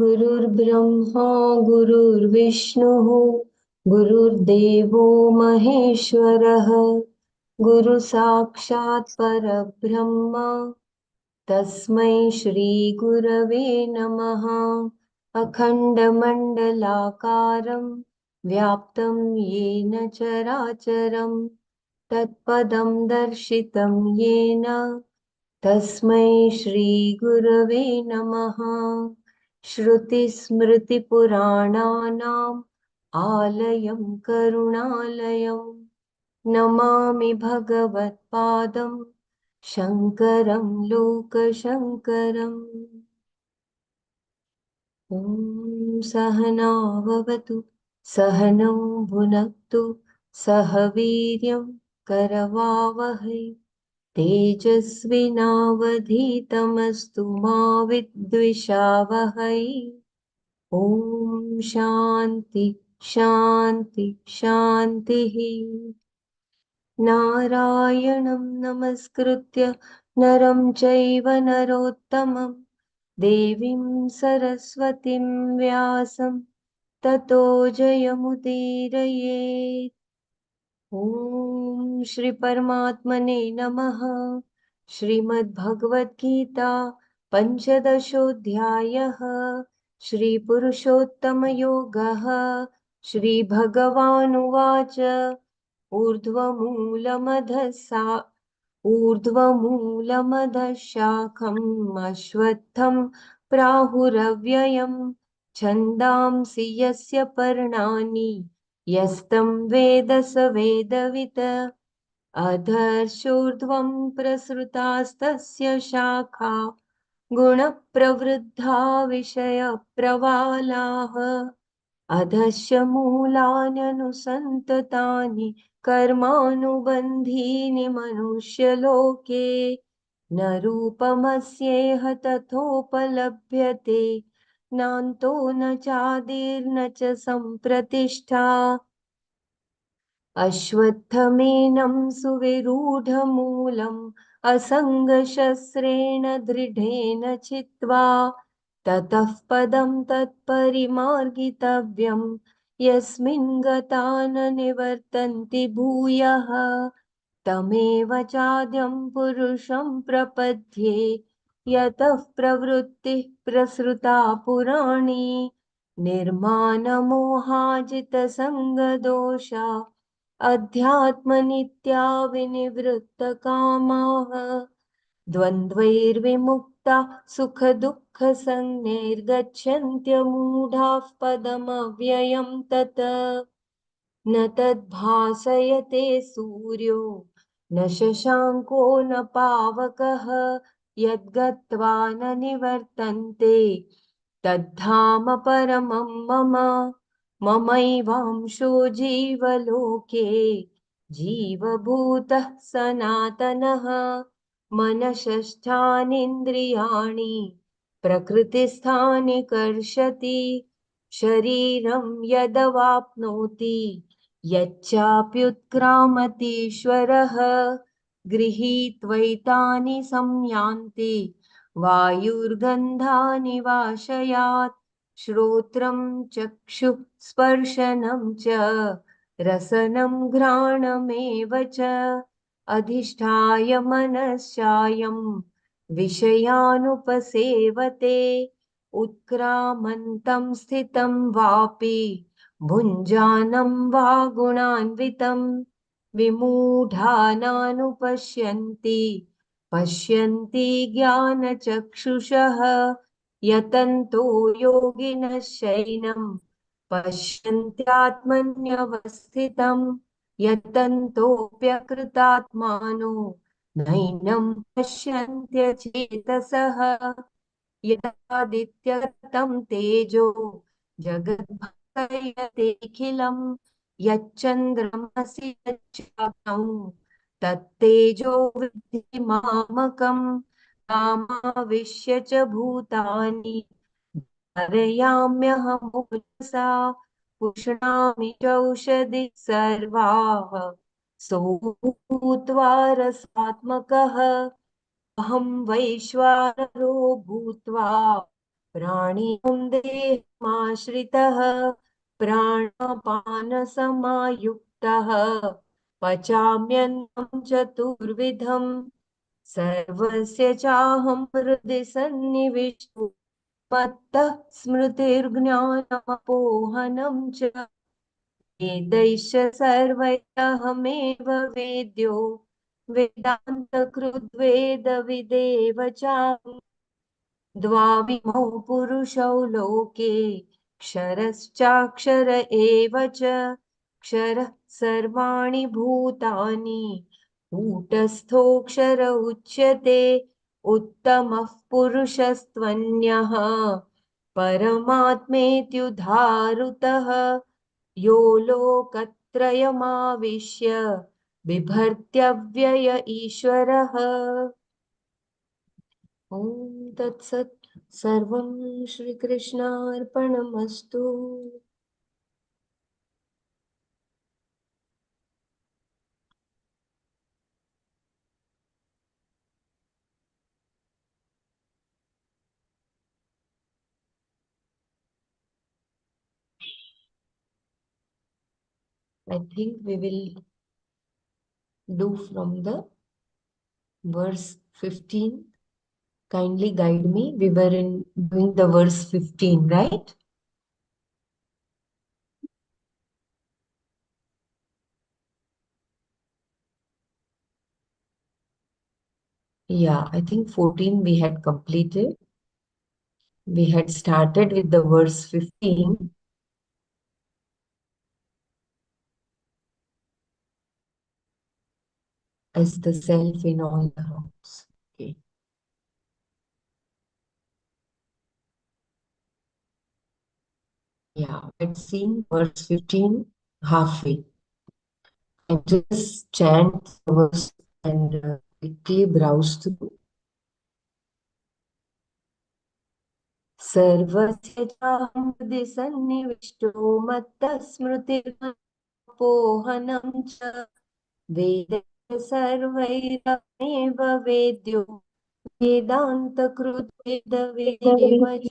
गुरुर्ब्रह्मा गुरुर्विष्णुः गुरुर्देवो महेश्वरः गुरुसाक्षात् परब्रह्म तस्मै श्रीगुरवे नमः। अखण्डमण्डलाकारं व्याप्तं येन चराचरं तत्पदं दर्शितं येन तस्मै श्रीगुरवे नमः। श्रुतिस्मृतिपुराणानाम् आलयं करुणालयं नमामि भगवत्पादं शङ्करं लोकशङ्करम्। ॐ सहनाववतु सहनौ भुनक्तु सह वीर्यं करवावहै तेजस्विनावधीतमस्तु मा विद्विषावहै। ॐ शान्ति शान्ति शान्तिः। नारायणं नमस्कृत्य नरं चैव नरोत्तमं देवीं सरस्वतीं व्यासं ततो जयमुदीरयेत्। ॐ श्री परमात्मने नमः। श्रीमद्भगवद्गीता पञ्चदशोऽध्यायः। श्रीपुरुषोत्तमयोगः। श्रीभगवानुवाच ऊर्ध्वमूलमधः शाखम् अश्वत्थं प्राहुरव्ययम् छन्दांसि यस्य पर्णानि यस्तं वेद स वेदवित् अधर्षूर्ध्वं प्रसृतास्तस्य शाखा गुणप्रवृद्धा विषयप्रवालाः अधश्च मूलान्यनुसन्ततानि कर्मानुबन्धीनि मनुष्यलोके न रूपमस्येह तथोपलभ्यते नान्तो न चादिर्न च सम्प्रतिष्ठा अश्वत्थमेनं सुविरूढमूलम् असङ्गशस्त्रेण दृढेन चित्वा ततः पदं तत्परिमार्गितव्यं यस्मिन् गता न निवर्तन्ति भूयः तमेव चाद्यं पुरुषं प्रपद्ये यतः प्रवृत्तिः प्रसृता पुराणी निर्मानमोहाजितसङ्गदोषा अध्यात्मनित्या विनिवृत्तकामाः द्वन्द्वैर्विमुक्ता सुखदुःखसंज्ञैर्गच्छन्त्यमूढाः पदमव्ययं तत् न तद्भासयते सूर्यो न शशाङ्को न पावकः यद्गत्वा न निवर्तन्ते तद्धाम परमं मम ममैवांशो जीवलोके जीवभूतः सनातनः मनषष्ठानीन्द्रियाणि प्रकृतिस्थानि कर्षति शरीरं यदवाप्नोति यच्चाप्युत्क्रामतीश्वरः गृहीत्वैतानि संयान्ति वायुर्गन्धानि वाशयात् श्रोत्रं चक्षुः स्पर्शनं च रसनं घ्राणमेव च अधिष्ठाय मनश्चायं विषयानुपसेवते उत्क्रामन्तं स्थितं वापि भुञ्जानं वा गुणान्वितं विमूढानानुपश्यन्ति पश्यन्ति ज्ञानचक्षुषः यतन्तो योगिनः शयनं पश्यन्त्यात्मन्यवस्थितं यतन्तोऽप्यकृतात्मानो नैनं पश्यन्त्यचेतसः यदादित्यगतं तेजो जगद्भासयतेऽखिलं यच्चन्द्रमसि यच्चाग्नौ तत्तेजो विद्धि मामकम् कामाविश्य च भूतानि धारयाम्यहमुपसा पुष्णामि चौषधिः सर्वाः सोऽभूत्वा रसात्मकः अहं वैश्वानरो भूत्वा प्राणिनं देहमाश्रितः प्राणापानसमायुक्तः पचाम्यन्नं चतुर्विधं सर्वस्य चाहं हृदि सन्निविष्टो मत्तः स्मृतिर्ज्ञानमपोहनं च वेदैश्च सर्वैरहमेव वेद्यो वेदान्तकृद्वेदविदेव चाहम् द्वाविमौ पुरुषौ लोके क्षरश्चाक्षर एव च क्षरः सर्वाणि भूतानि कूटस्थोऽक्षर उच्यते उत्तमः पुरुषस्त्वन्यः परमात्मेत्युदाहृतः यो लोकत्रयमाविश्य बिभर्त्यव्यय ईश्वरः ॐ तत्सत् सर्वं श्रीकृष्णार्पणमस्तु I think we will do from the verse 15. Kindly guide me. We were in doing the verse 15, right? Yeah, I think 14 we had completed. We had started with the verse 15 as the self in all the hearts. Okay. Yeah, I'd seen verse 15 halfway. And just chant the verse and quickly browse through. सर्वस्य चाहं हृदि सन्निविष्टो मत्तः स्मृतिर्मपोहनं च वेदैः सर्वैरमेव वेद्यो वेदान्तकृत् वेदविदेव च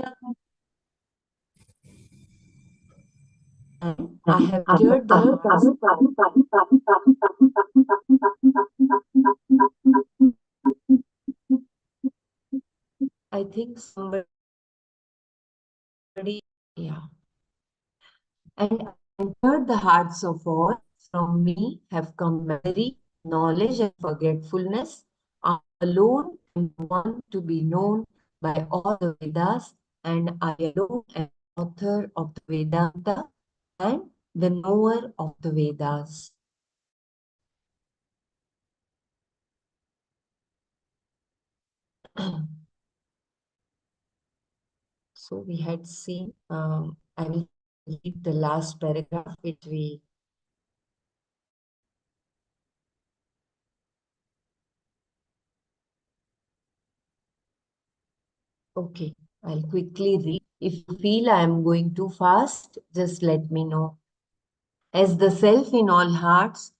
And I have entered the hearts. I think somebody, yeah. And entered the hearts of all. From me have come memory, knowledge, and forgetfulness. I alone am one to be known by all the Vedas, and I alone am author of the Vedanta and the knower of the Vedas. So we had seen, I will read the last paragraph which we Okay, I'll quickly read. If you feel I am going too fast, just let me know. As the self in all hearts,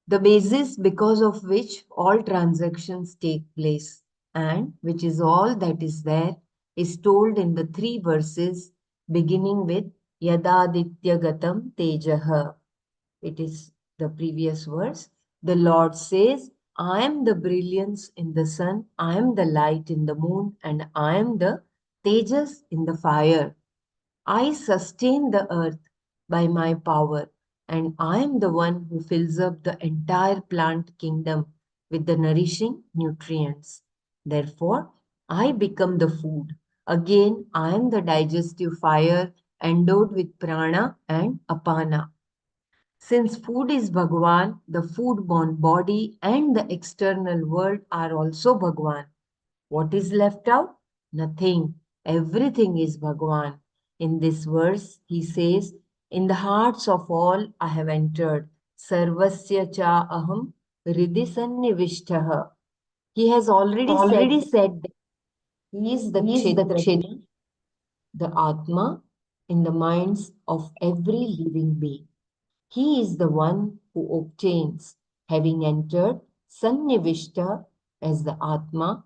the basis because of which all transactions take place, and which is all that is there, is told in the three verses beginning with Yadaditya Gatam Tejaha. It is the previous verse. The Lord says, I am the brilliance in the sun, I am the light in the moon, and I am the Tejas in the fire. I sustain the earth by my power, and I am the one who fills up the entire plant kingdom with the nourishing nutrients. Therefore, I become the food. Again, I am the digestive fire endowed with prana and apana. Since food is Bhagwan, the food-born body and the external world are also Bhagwan. What is left out? Nothing. Everything is Bhagwan. In this verse, he says, in the hearts of all I have entered. Sarvasya cha aham hridhi sannivishtaha. He has already said that he is the Kshetrajna, the Atma, in the minds of every living being. He is the one who obtains, having entered Sannivishta as the Atma,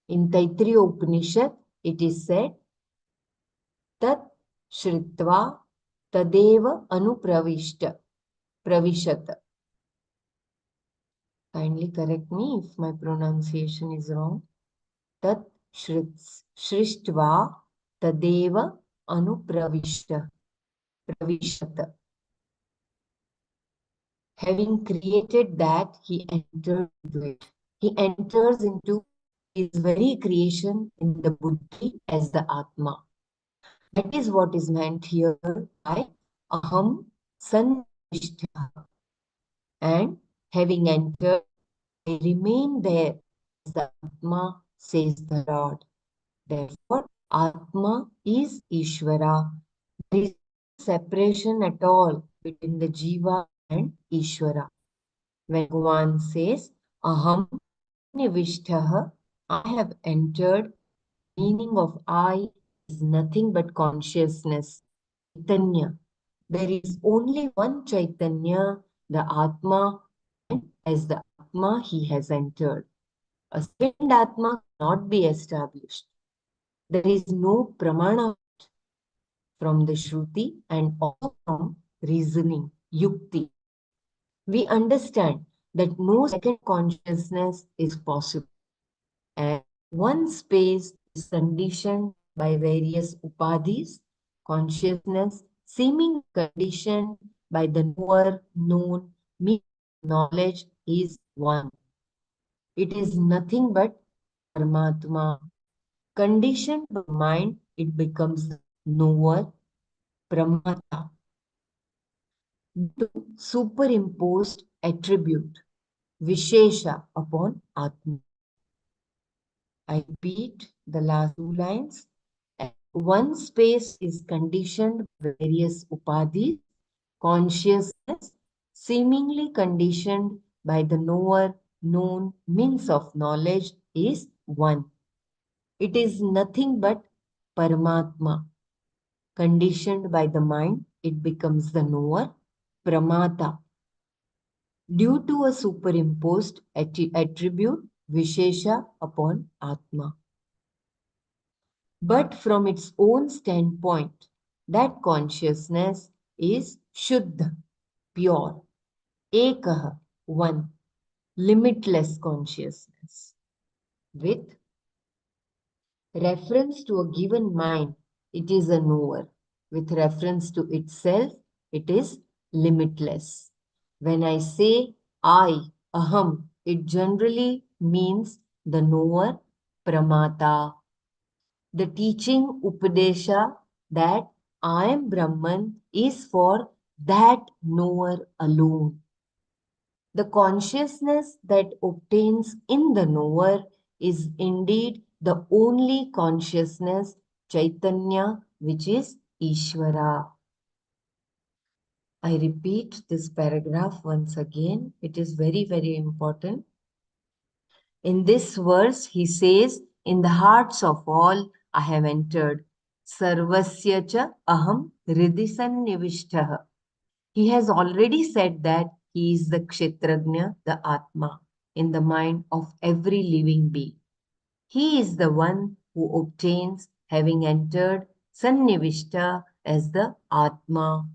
In Taittiriya Upanishad, it is said, Tat Shritva Tadeva Pravishat. Kindly correct me if my pronunciation is wrong. Tat Shrishtva Tadeva Pravishat. Having created that, he entered into it. He enters into his very creation in the buddhi as the Atma. That is what is meant here by Aham Sannivishta. And having entered, I remain there as the Atma, says the Lord. Therefore, Atma is Ishvara. There is no separation at all between the Jiva and Ishvara. When Bhagavan says, Aham Nivishtaha, I have entered, meaning of I is nothing but consciousness, Chaitanya. There is only one Chaitanya, the Atma, and as the Atma he has entered. A second Atma cannot be established. There is no pramana from the Shruti and also from reasoning, Yukti. We understand that no second consciousness is possible, and one space is conditioned by various upadhis. Consciousness seeming conditioned by the knower, known, means knowledge is one. It is nothing but Paramatma. Conditioned by mind, it becomes knower, Pramata. To superimposed attribute, Vishesha upon Atma. I repeat the last two lines. One space is conditioned by various upadhis. Consciousness seemingly conditioned by the knower, known means of knowledge is one. It is nothing but Paramatma. Conditioned by the mind, it becomes the knower, Pramata. Due to a superimposed attribute, Vishesha upon Atma. But from its own standpoint, that consciousness is Shuddha, pure, Ekaha, one, limitless consciousness. With reference to a given mind, it is a knower. With reference to itself, it is limitless. When I say I, Aham, it generally means the knower, Pramata. The teaching Upadesha that I am Brahman is for that knower alone. The consciousness that obtains in the knower is indeed the only consciousness, Chaitanya, which is Ishvara. I repeat this paragraph once again. It is very, very important. In this verse, he says, in the hearts of all I have entered. Sarvasya cha aham hridisannivishtah. He has already said that he is the Kshetrajna, the Atma, in the mind of every living being. He is the one who obtains, having entered Sannivishta as the Atma.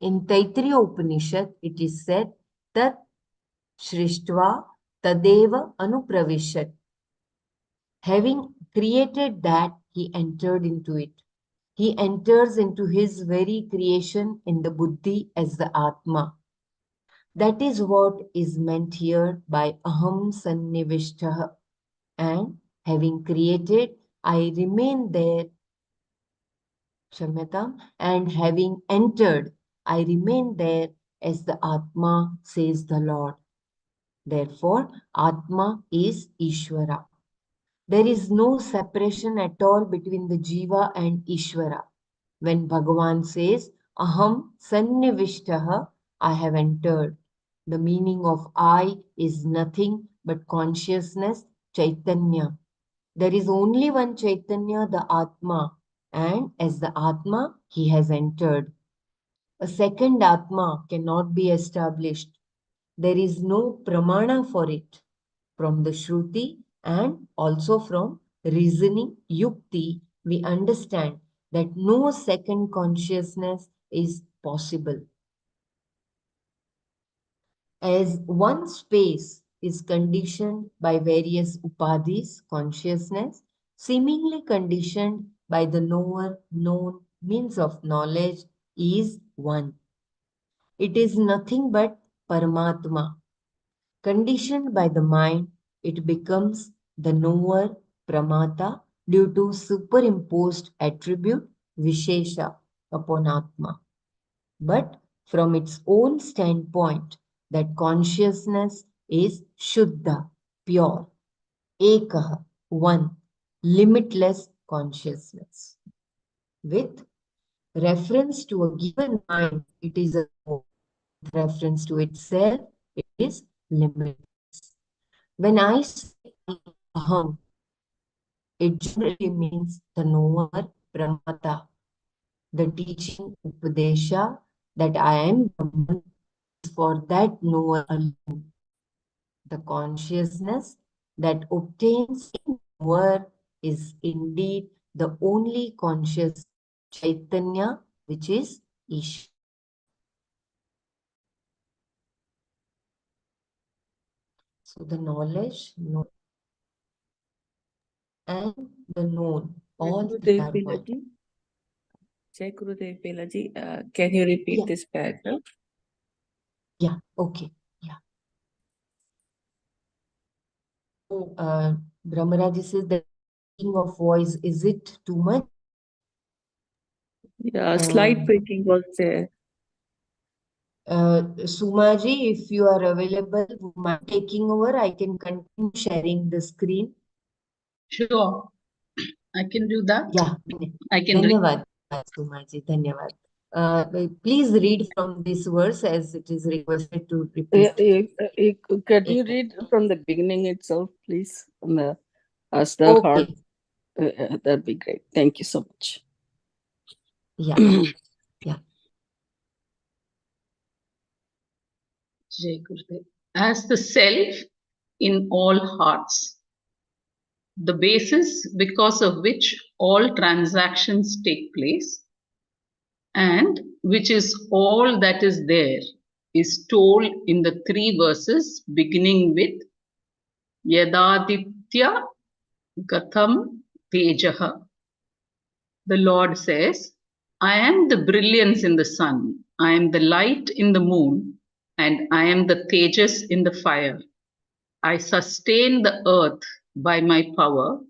In Taittiriya Upanishad, it is said, Tat Shrishtva Tadeva Anupravishat. Having created that, he entered into it. He enters into his very creation in the buddhi as the Atma. That is what is meant here by Aham Sannivishtaha. And having created, I remain there, Kshamyatam, and having entered, I remain there as the Atma, says the Lord. Therefore, Atma is Ishvara. There is no separation at all between the Jiva and Ishvara. When Bhagavan says, Aham Sannivishtaha, I have entered. The meaning of I is nothing but consciousness, Chaitanya. There is only one Chaitanya, the Atma, and as the Atma, he has entered. A second Atma cannot be established. There is no pramana for it from the Shruti And also from reasoning yukti, we understand that no second consciousness is possible. As one space is conditioned by various upadhis, consciousness, seemingly conditioned by the knower, known means of knowledge, is one. It is nothing but Paramatma. Conditioned by the mind, it becomes the knower, Pramata, due to superimposed attribute, Vishesha, upon Atma. But from its own standpoint, that consciousness is Shuddha, pure, Ekaha, one, limitless consciousness. With reference to a given mind, it is a knower. With reference to itself, it is limitless. When I say aham, it generally means the knower, Pramata, the teaching, Upadesha, that I am Brahman, is for that knower alone. The consciousness that obtains in the knower is indeed the only conscious Chaitanya, which is Isha. So the knowledge, and the known, all three are one. Jai Gurudev Belaji, can you repeat this paragraph? Yeah, okay, yeah. So, Brahmaraji says that of voice, is it too much? Yeah, slight breaking was there. Sumaji, if you are available, would you mind taking over? I can continue sharing the screen. Sure, I can do that. Yeah, I can read. Dhanyavad, Sumaji, Dhanyavad. Please read from this verse as it is requested to repeat. Can you read from the beginning itself, please? As the heart, that'd be great. Thank you so much. Yeah, yeah. Jai Gurudev. As the self in all hearts, the basis because of which all transactions take place, and which is all that is there, is told in the three verses beginning with Yadaditya Gatham Tejaha. The Lord says, I am the brilliance in the sun, I am the light in the moon, and I am the Tejas in the fire. I sustain the earth by my power,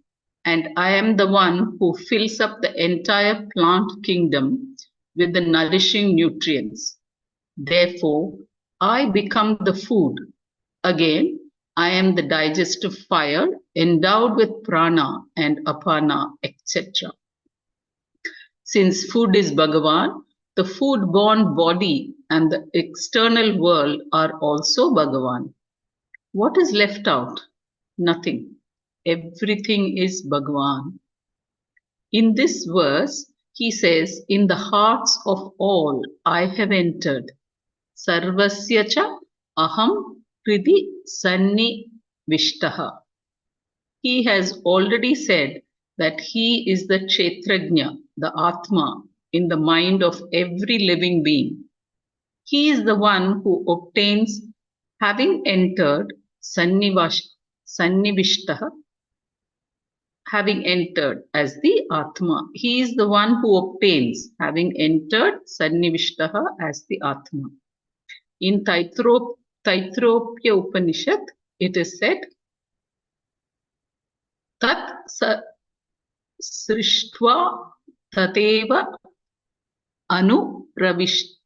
and I am the one who fills up the entire plant kingdom with the nourishing nutrients. Therefore, I become the food. Again, I am the digestive fire endowed with prana and apana, etc. Since food is Bhagavan, the food-born body and the external world are also Bhagavan. What is left out? Nothing. Everything is Bhagavan. In this verse, he says, in the hearts of all I have entered. Sarvasya cha aham pridi sanni vishtaha. He has already said that he is the Kshetrajna, the Atma, in the mind of every living being. He is the one who obtains, having entered Sannivishtaha, having entered as the Atma. He is the one who obtains, having entered Sannivishtaha as the Atma. In Taitropya Upanishad, it is said, Tat Srishtva Tateva Anupravishat.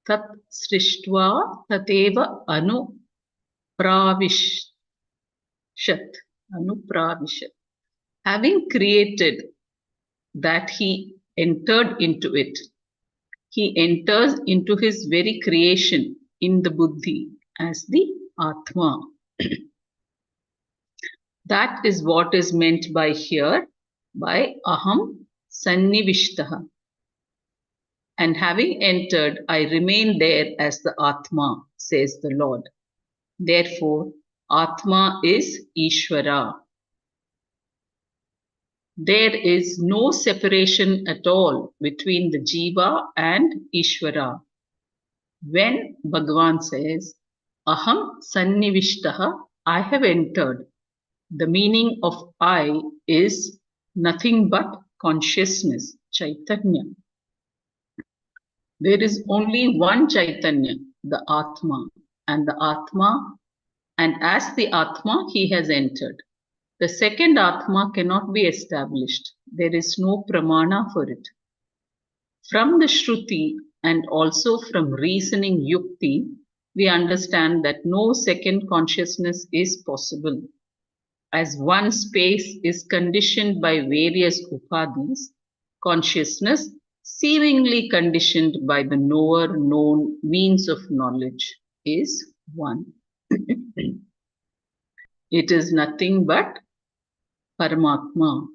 Tat Srishtva Tateva Anupravishat. Having created that he entered into it. He enters into his very creation in the buddhi as the Atma. That is what is meant by here by aham sannivishtaha. and having entered, I remain there as the Atma, says the Lord. Therefore, Atma is Ishvara. There is no separation at all between the Jiva and Ishvara. When Bhagavan says, Aham Sannivishtaha, I have entered, the meaning of I is nothing but consciousness, Chaitanya. There is only one Chaitanya, the Atma, and as the Atma, he has entered. The second Atma cannot be established. There is no pramana for it. From the Shruti and also from reasoning Yukti, we understand that no second consciousness is possible. As one space is conditioned by various upadhis, consciousness, seemingly conditioned by the knower known means of knowledge, is one. It is nothing but Paramatma.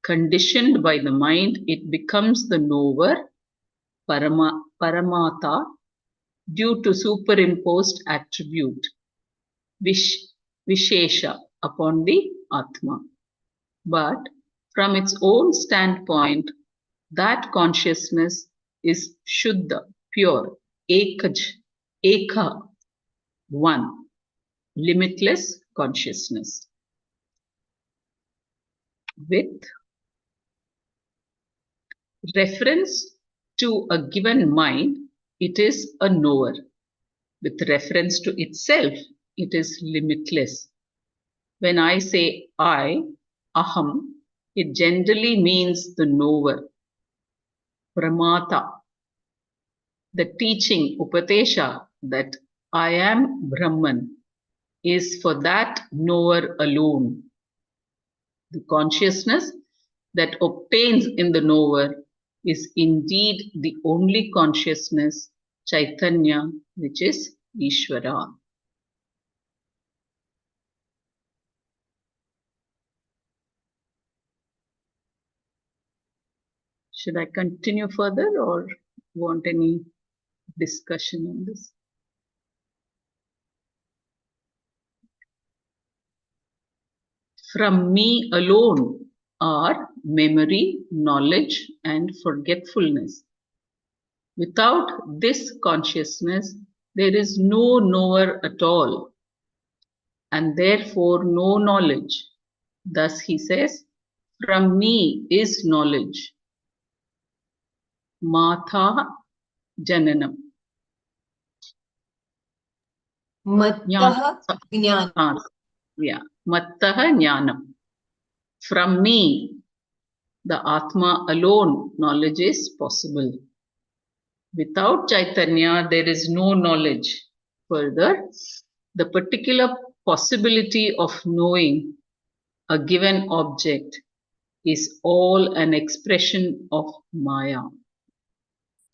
Conditioned by the mind, it becomes the knower, Paramata, due to superimposed attribute, Vishesha, upon the Atma. But from its own standpoint, that consciousness is Shuddha, pure, Ekaj, Eka, one, limitless consciousness. With reference to a given mind, it is a knower. With reference to itself, it is limitless. When I say I, Aham, it generally means the knower, Pramata, the teaching, Upatesha, that I am Brahman, is for that knower alone. The consciousness that obtains in the knower is indeed the only consciousness, Chaitanya, which is Ishvara. Should I continue further or want any discussion on this? From me alone are memory, knowledge, and forgetfulness. Without this consciousness, there is no knower at all, and therefore no knowledge. Thus he says, from me is knowledge. Matha Jananam. Mattaha Jnanam. Yeah, Mattaha Jnanam. From me, the Atma alone, knowledge is possible. Without Chaitanya, there is no knowledge. Further, the particular possibility of knowing a given object is all an expression of Maya.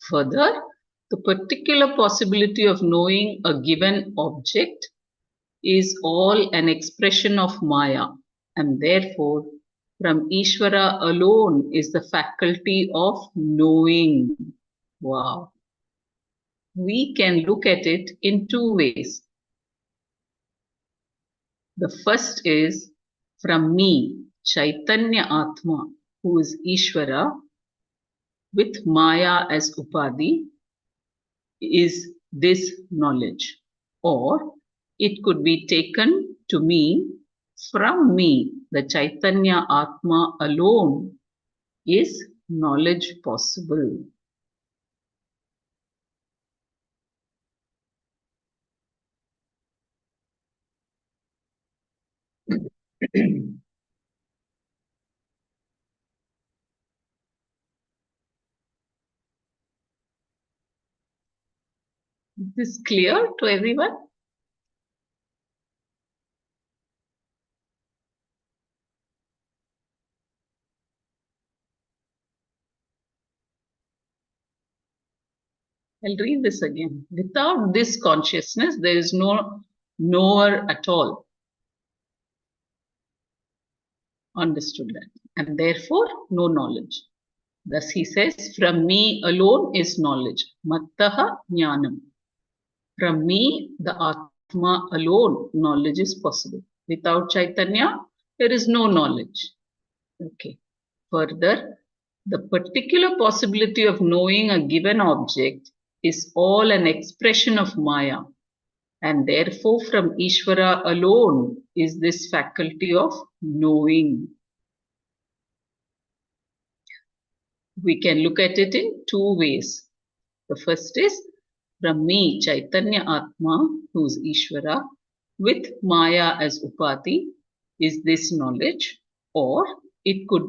Further, the particular possibility of knowing a given object is all an expression of Maya, and therefore, from Ishvara alone is the faculty of knowing. Wow. We can look at it in two ways. The first is from me, Chaitanya Atma, who is Ishvara, with Maya as Upadhi, is this knowledge. Or it could be taken to mean from me, the Chaitanya Atma alone is knowledge possible. Is this clear to everyone? I'll read this again. Without this consciousness, there is no knower at all. Understood that. And therefore, no knowledge. Thus he says, from me alone is knowledge. Mattaha jnanam. From me, the Atma alone, knowledge is possible. Without Chaitanya, there is no knowledge. Okay. Further, the particular possibility of knowing a given object is all an expression of Maya. And therefore, from Ishvara alone is this faculty of knowing. We can look at it in two ways. The first is from me, Chaitanya Atma, who is Ishvara, with Maya as Upati, is this knowledge, or it could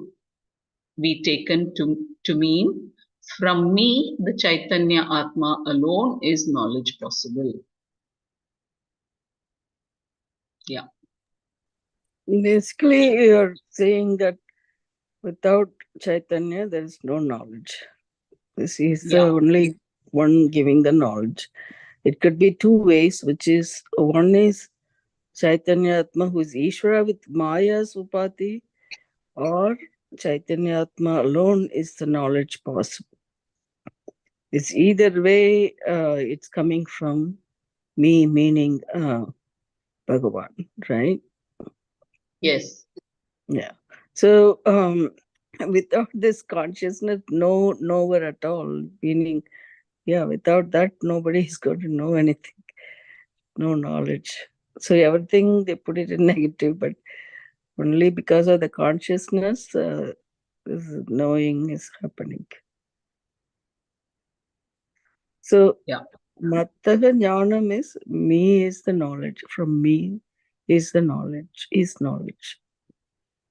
be taken to mean from me, the Chaitanya Atma alone is knowledge possible. Yeah. Basically, you're saying that without Chaitanya, there is no knowledge. This is the only one giving the knowledge. It could be two ways, which is one is Chaitanya Atma, who is Ishvara with Maya's Upati, or Chaitanya Atma alone is the knowledge possible. It's either way, it's coming from me, meaning Bhagavan, right? Yes. Yeah. So without this consciousness, no knower at all, meaning, yeah, without that, nobody is going to know anything, no knowledge. So everything they put it in negative, but only because of the consciousness, this knowing is happening. So, Mattaha Jnanam is me is the knowledge. From me is the knowledge, is knowledge.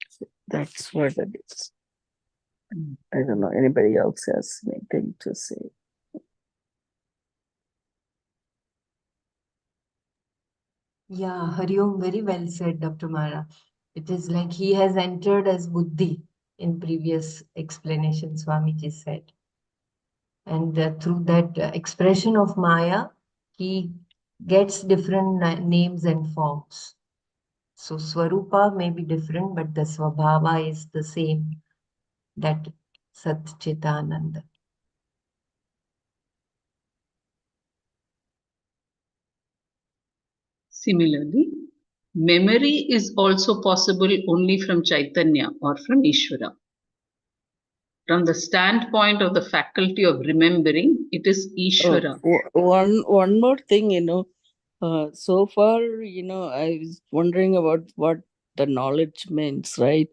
So that's what it is. I don't know, anybody else has anything to say? Yeah, Hari Om, very well said, Dr. Mara. It is like he has entered as Buddhi in previous explanation, Swamiji said. And through that expression of Maya, he gets different names and forms. So Swarupa may be different, but the Swabhava is the same, that Sat Chitananda. Similarly, memory is also possible only from Chaitanya or from Ishvara. From the standpoint of the faculty of remembering, it is Ishvara. One more thing, so far, I was wondering about what the knowledge means, right?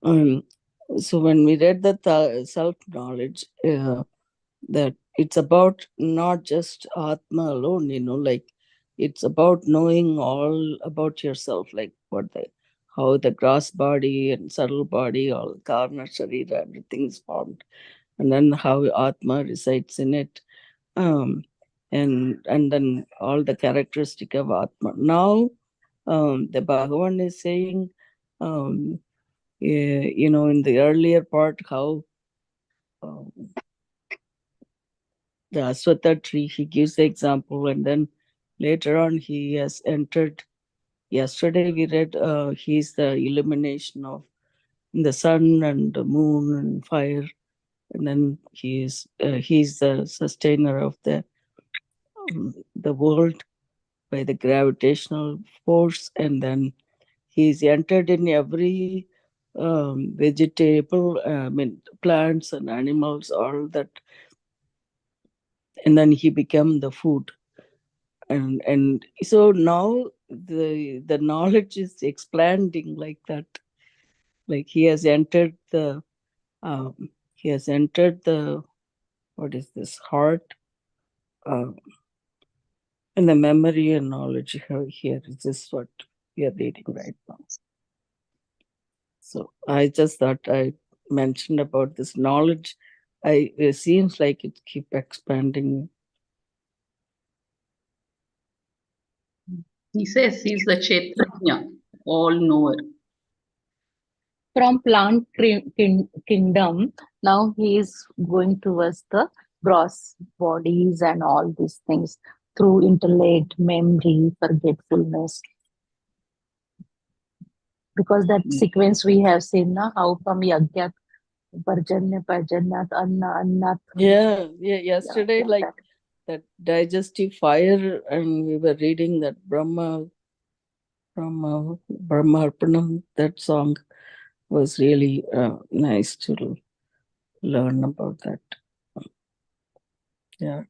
So when we read the self-knowledge, that it's about not just Atma alone, like it's about knowing all about yourself, like how the gross body and subtle body, all karma, sharira, everything is formed, and then how Atma resides in it, and then all the characteristic of Atma. Now, the Bhagavan is saying, in the earlier part, how um, the Aswatha tree, he gives the example, and then later on he has entered. Yesterday we read he's the illumination of the sun and the moon and fire, and then he's the sustainer of the world by the gravitational force, and then he's entered in every vegetable, plants and animals, all that, and then he became the food. And so now the knowledge is expanding like that, like he has entered the what is this heart, and the memory and knowledge here is just what we are reading right now. So I just thought I mentioned about this knowledge. It seems like it keep expanding. He says he's the Kshetrajna, all knower. From plant kingdom, now he is going towards the gross bodies and all these things through intellect, memory, forgetfulness. Because that sequence we have seen now, how from Yajna Parjanya, Parjanyat, Anna, Annat. Yeah, Yeah, yesterday, like like that. that digestive fire, and we were reading that Brahma Arpanam, that song was really nice to learn about that. Yeah.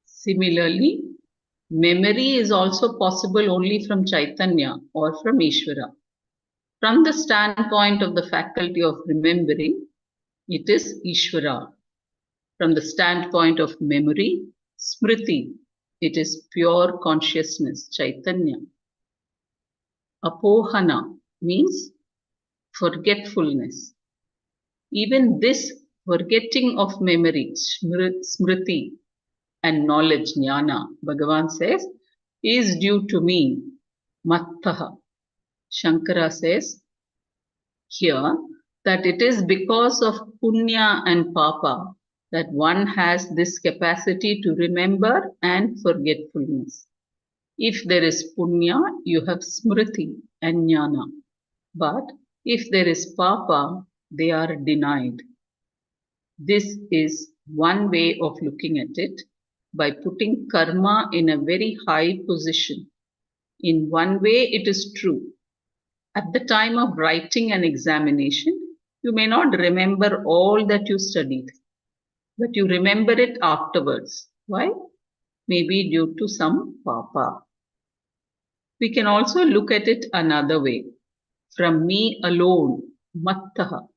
Similarly, memory is also possible only from Chaitanya or from Ishvara. From the standpoint of the faculty of remembering, it is Ishvara. From the standpoint of memory, Smriti, it is pure consciousness, Chaitanya. Apohana means forgetfulness. Even this forgetting of memory, Smriti, and knowledge, jnana, Bhagavan says, is due to me, Mattaha. Shankara says here that it is because of punya and papa that one has this capacity to remember and forgetfulness. If there is punya, you have smriti and jnana. But if there is papa, they are denied. This is one way of looking at it by putting karma in a very high position. In one way, it is true. At the time of writing an examination, you may not remember all that you studied, but you remember it afterwards. Why? Maybe due to some papa. We can also look at it another way. From me alone, mattaha,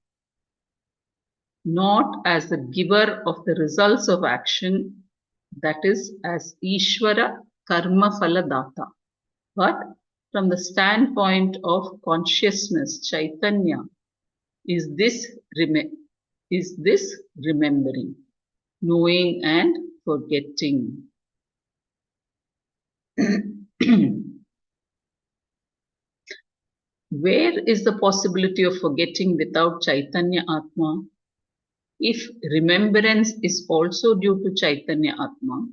not as the giver of the results of action, that is, as Ishvara karma phala data, but from the standpoint of consciousness, Chaitanya, is this, is this remembering, knowing and forgetting. Where is the possibility of forgetting without Chaitanya Atma? If remembrance is also due to Chaitanya Atma,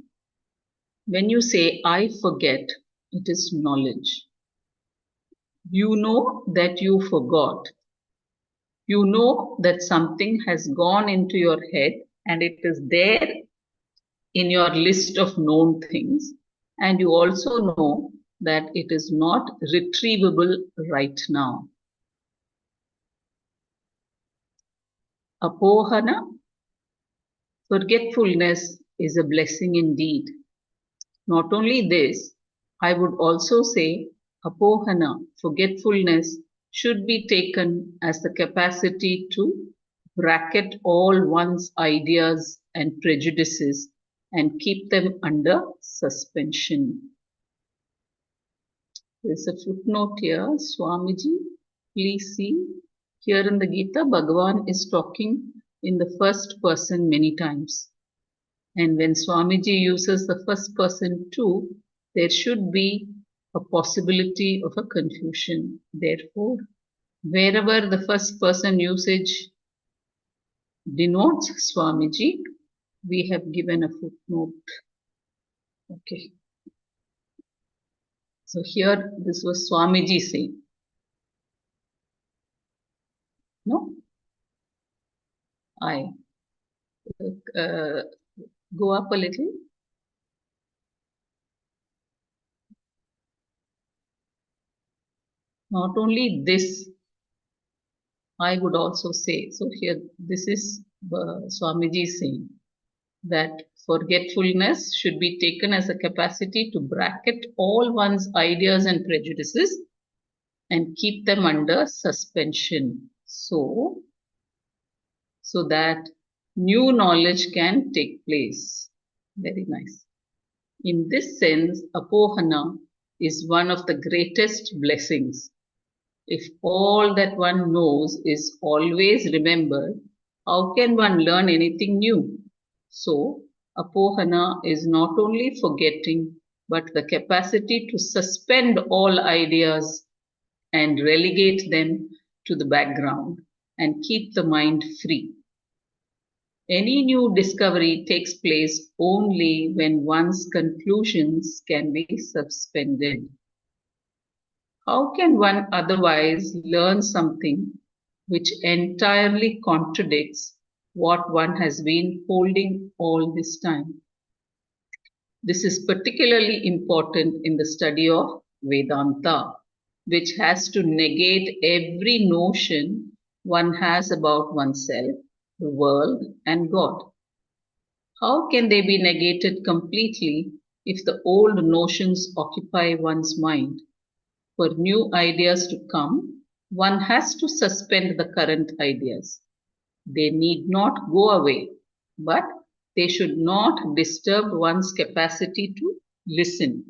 when you say, I forget, it is knowledge. You know that you forgot. You know that something has gone into your head and it is there in your list of known things. And you also know that it is not retrievable right now. Apohana, forgetfulness, is a blessing indeed. Not only this, I would also say apohana, forgetfulness, should be taken as the capacity to bracket all one's ideas and prejudices and keep them under suspension. There's a footnote here, Swamiji, please see. Here in the Gita, Bhagavan is talking in the first person many times. And when Swamiji uses the first person too, there should be a possibility of a confusion. Therefore, wherever the first person usage denotes Swamiji, we have given a footnote. Okay. So here, this was Swamiji saying. No? I. Go up a little. Not only this, I would also say, so here, this is Swamiji saying that forgetfulness should be taken as a capacity to bracket all one's ideas and prejudices and keep them under suspension. So that new knowledge can take place. Very nice. In this sense, apohana is one of the greatest blessings. If all that one knows is always remembered, how can one learn anything new? So, apohana is not only forgetting, but the capacity to suspend all ideas and relegate them to the background and keep the mind free. Any new discovery takes place only when one's conclusions can be suspended. How can one otherwise learn something which entirely contradicts what one has been holding all this time? This is particularly important in the study of Vedanta, which has to negate every notion one has about oneself, the world, and God. How can they be negated completely if the old notions occupy one's mind? For new ideas to come, one has to suspend the current ideas. They need not go away, but they should not disturb one's capacity to listen.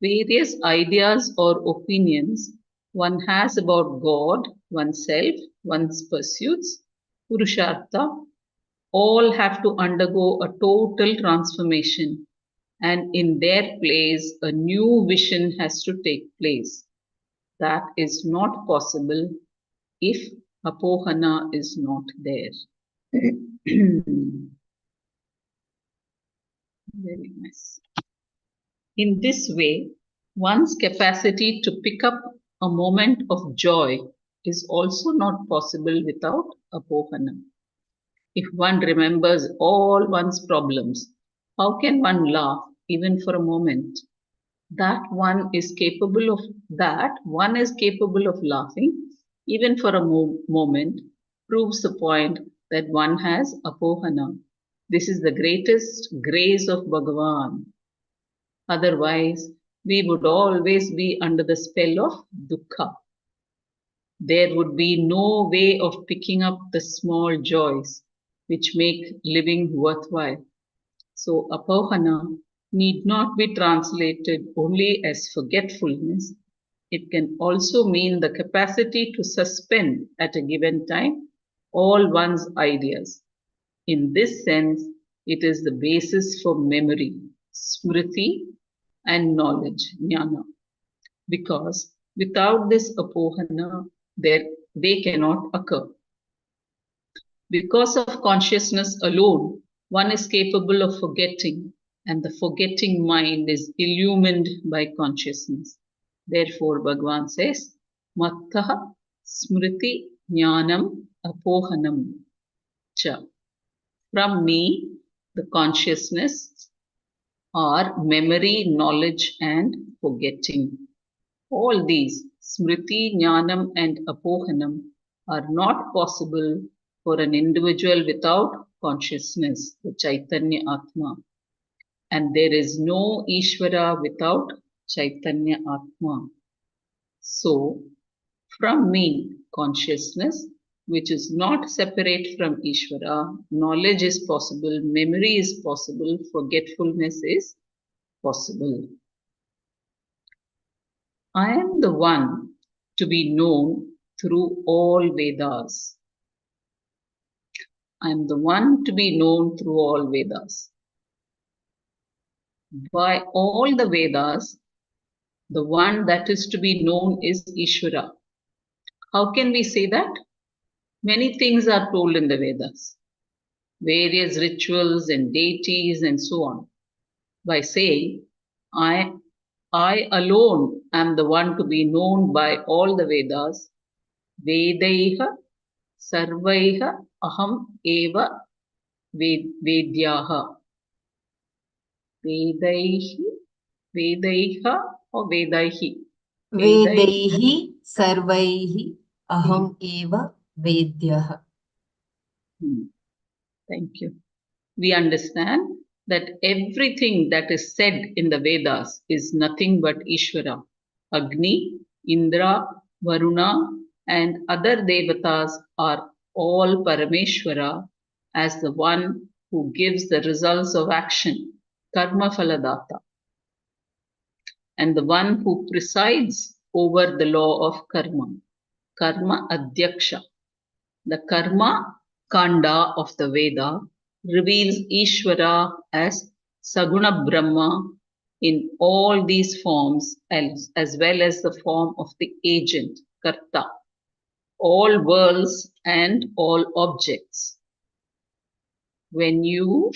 Various ideas or opinions one has about God, oneself, one's pursuits, Purushartha, all have to undergo a total transformation, and in their place, a new vision has to take place. That is not possible if Apohana is not there. Very nice. In this way, one's capacity to pick up a moment of joy is also not possible without Apohana. If one remembers all one's problems, how can one laugh even for a moment? That one is capable of laughing even for a moment proves the point that one has Apohana. This is the greatest grace of Bhagavan. Otherwise, we would always be under the spell of dukkha. There would be no way of picking up the small joys which make living worthwhile. So, apohana need not be translated only as forgetfulness. It can also mean the capacity to suspend at a given time all one's ideas. In this sense, it is the basis for memory, smriti, and knowledge, jnana. Because without this apohana, they cannot occur. Because of consciousness alone, one is capable of forgetting, and the forgetting mind is illumined by consciousness. Therefore, Bhagavan says, Mattaha smriti jnanam apohanam cha. From me, the consciousness are memory, knowledge, and forgetting. All these, smriti, jnanam, and apohanam, are not possible for an individual without consciousness, the Chaitanya Atma. And there is no Ishvara without Chaitanya Atma. So, from me, consciousness, which is not separate from Ishvara, knowledge is possible, memory is possible, forgetfulness is possible. I am the one to be known through all Vedas. I am the one to be known through all Vedas. By all the Vedas, the one that is to be known is Ishvara. How can we say that? Many things are told in the Vedas, various rituals and deities and so on. By saying, I alone am the one to be known by all the Vedas, Vedaiha Sarvaiha Aham Eva Vedyaha. Vedaihi, Vedaiha or Vedaihi? Vedaihi sarvaihi aham eva vedyah. Thank you. We understand that everything that is said in the Vedas is nothing but Ishvara. Agni, Indra, Varuna, and other devatas are all Parameshwara as the one who gives the results of action, Karma Phaladata, and the one who presides over the law of karma, Karma Adhyaksha. The Karma Kanda of the Veda reveals Ishvara as Saguna Brahma in all these forms, as well as the form of the agent, Karta, all worlds and all objects. When you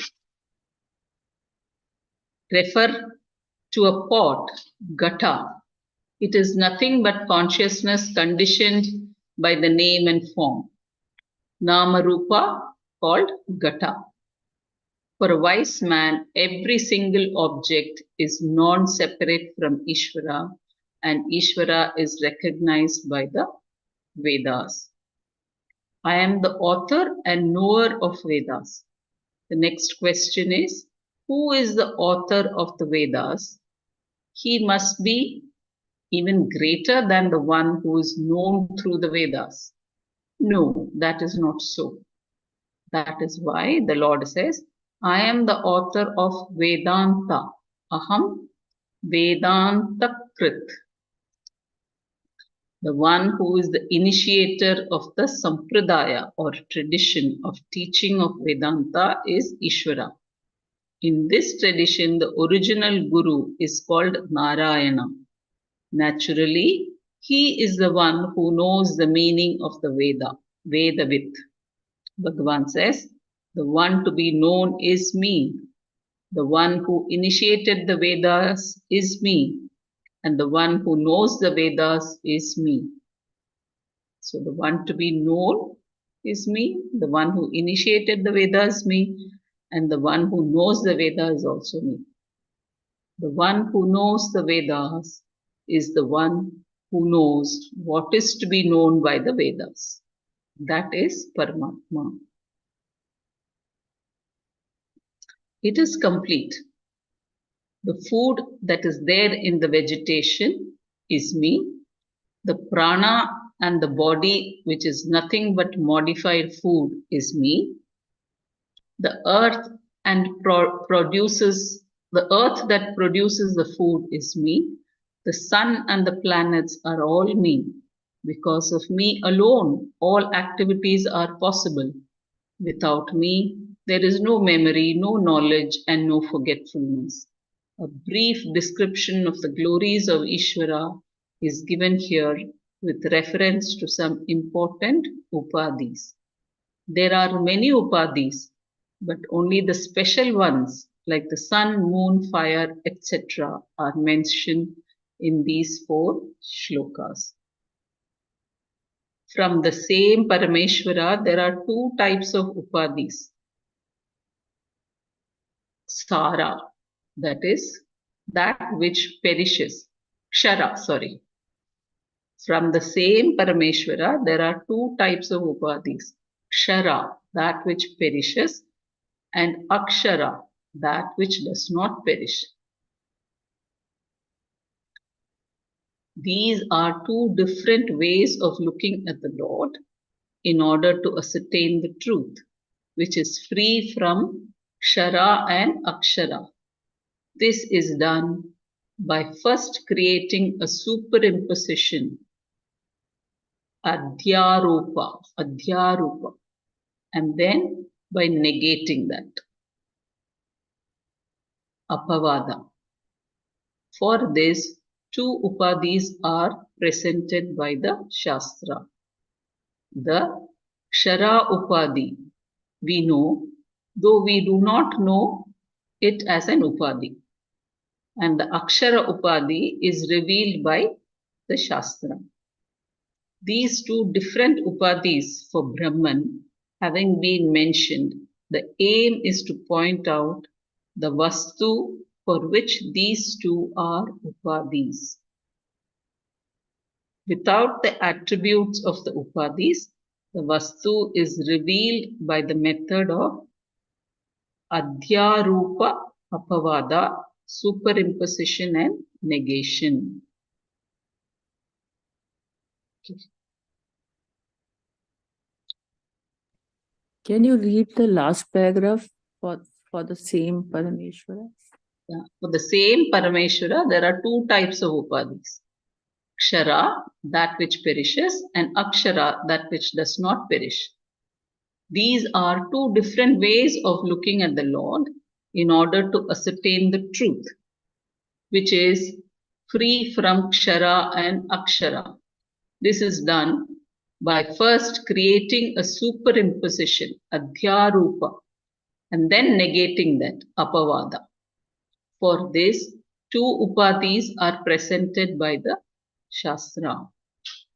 refer to a pot, Gata, It is nothing but consciousness conditioned by the name and form. Nama Rupa called Gata. For a wise man, every single object is non-separate from Ishvara, and Ishvara is recognized by the Vedas. I am the author and knower of Vedas. The next question is, who is the author of the Vedas? He must be even greater than the one who is known through the Vedas. No, that is not so. That is why the Lord says, I am the author of Vedanta. Aham Vedanta Krit. The one who is the initiator of the Sampradaya or tradition of teaching of Vedanta is Ishvara. In this tradition, the original Guru is called Narayana. Naturally, he is the one who knows the meaning of the Veda, Vedavit. Bhagavan says, the one to be known is me. The one who initiated the Vedas is me. And the one who knows the Vedas is me. So the one to be known is me. The one who initiated the Vedas is me. And the one who knows the Vedas is also me. The one who knows the Vedas is the one who knows what is to be known by the Vedas. That is Paramatma. It is complete. The food that is there in the vegetation is me. The prana and the body, which is nothing but modified food, is me. The earth the earth that produces the food is me. The sun and the planets are all me. Because of me alone, all activities are possible. Without me, there is no memory, no knowledge, and no forgetfulness. A brief description of the glories of Ishvara is given here with reference to some important upadhis. There are many upadhis, but only the special ones like the sun, moon, fire, etc. are mentioned in these 4 shlokas. From the same Parameshwara, there are 2 types of upadhis. Sara, that is, that which perishes. Kshara, sorry. From the same Parameshwara, there are 2 types of upadhis. Kshara, that which perishes, and Akshara, that which does not perish. These are 2 different ways of looking at the Lord in order to ascertain the truth, which is free from Kshara and Akshara. This is done by first creating a superimposition, Adhyaropa, and then by negating that, Apavada. For this, 2 upadhis are presented by the Shastra. The Kshara upadhi we know, though we do not know it as an upadhi. And the Akshara upadhi is revealed by the Shastra. These 2 different upadhis for Brahman having been mentioned, the aim is to point out the Vastu for which these 2 are upadhis. Without the attributes of the upadhis, the Vastu is revealed by the method of Adhyarupa Apavada, superimposition and negation. Okay. Can you read the last paragraph for the same Parameshwara? Yeah. For the same Parameshwara, there are 2 types of upadhis. Kshara, that which perishes, and Akshara, that which does not perish. These are 2 different ways of looking at the Lord in order to ascertain the truth, which is free from Kshara and Akshara. This is done by first creating a superimposition, Adhyarupa, and then negating that, Apavada. For this, 2 upadhis are presented by the Shastra.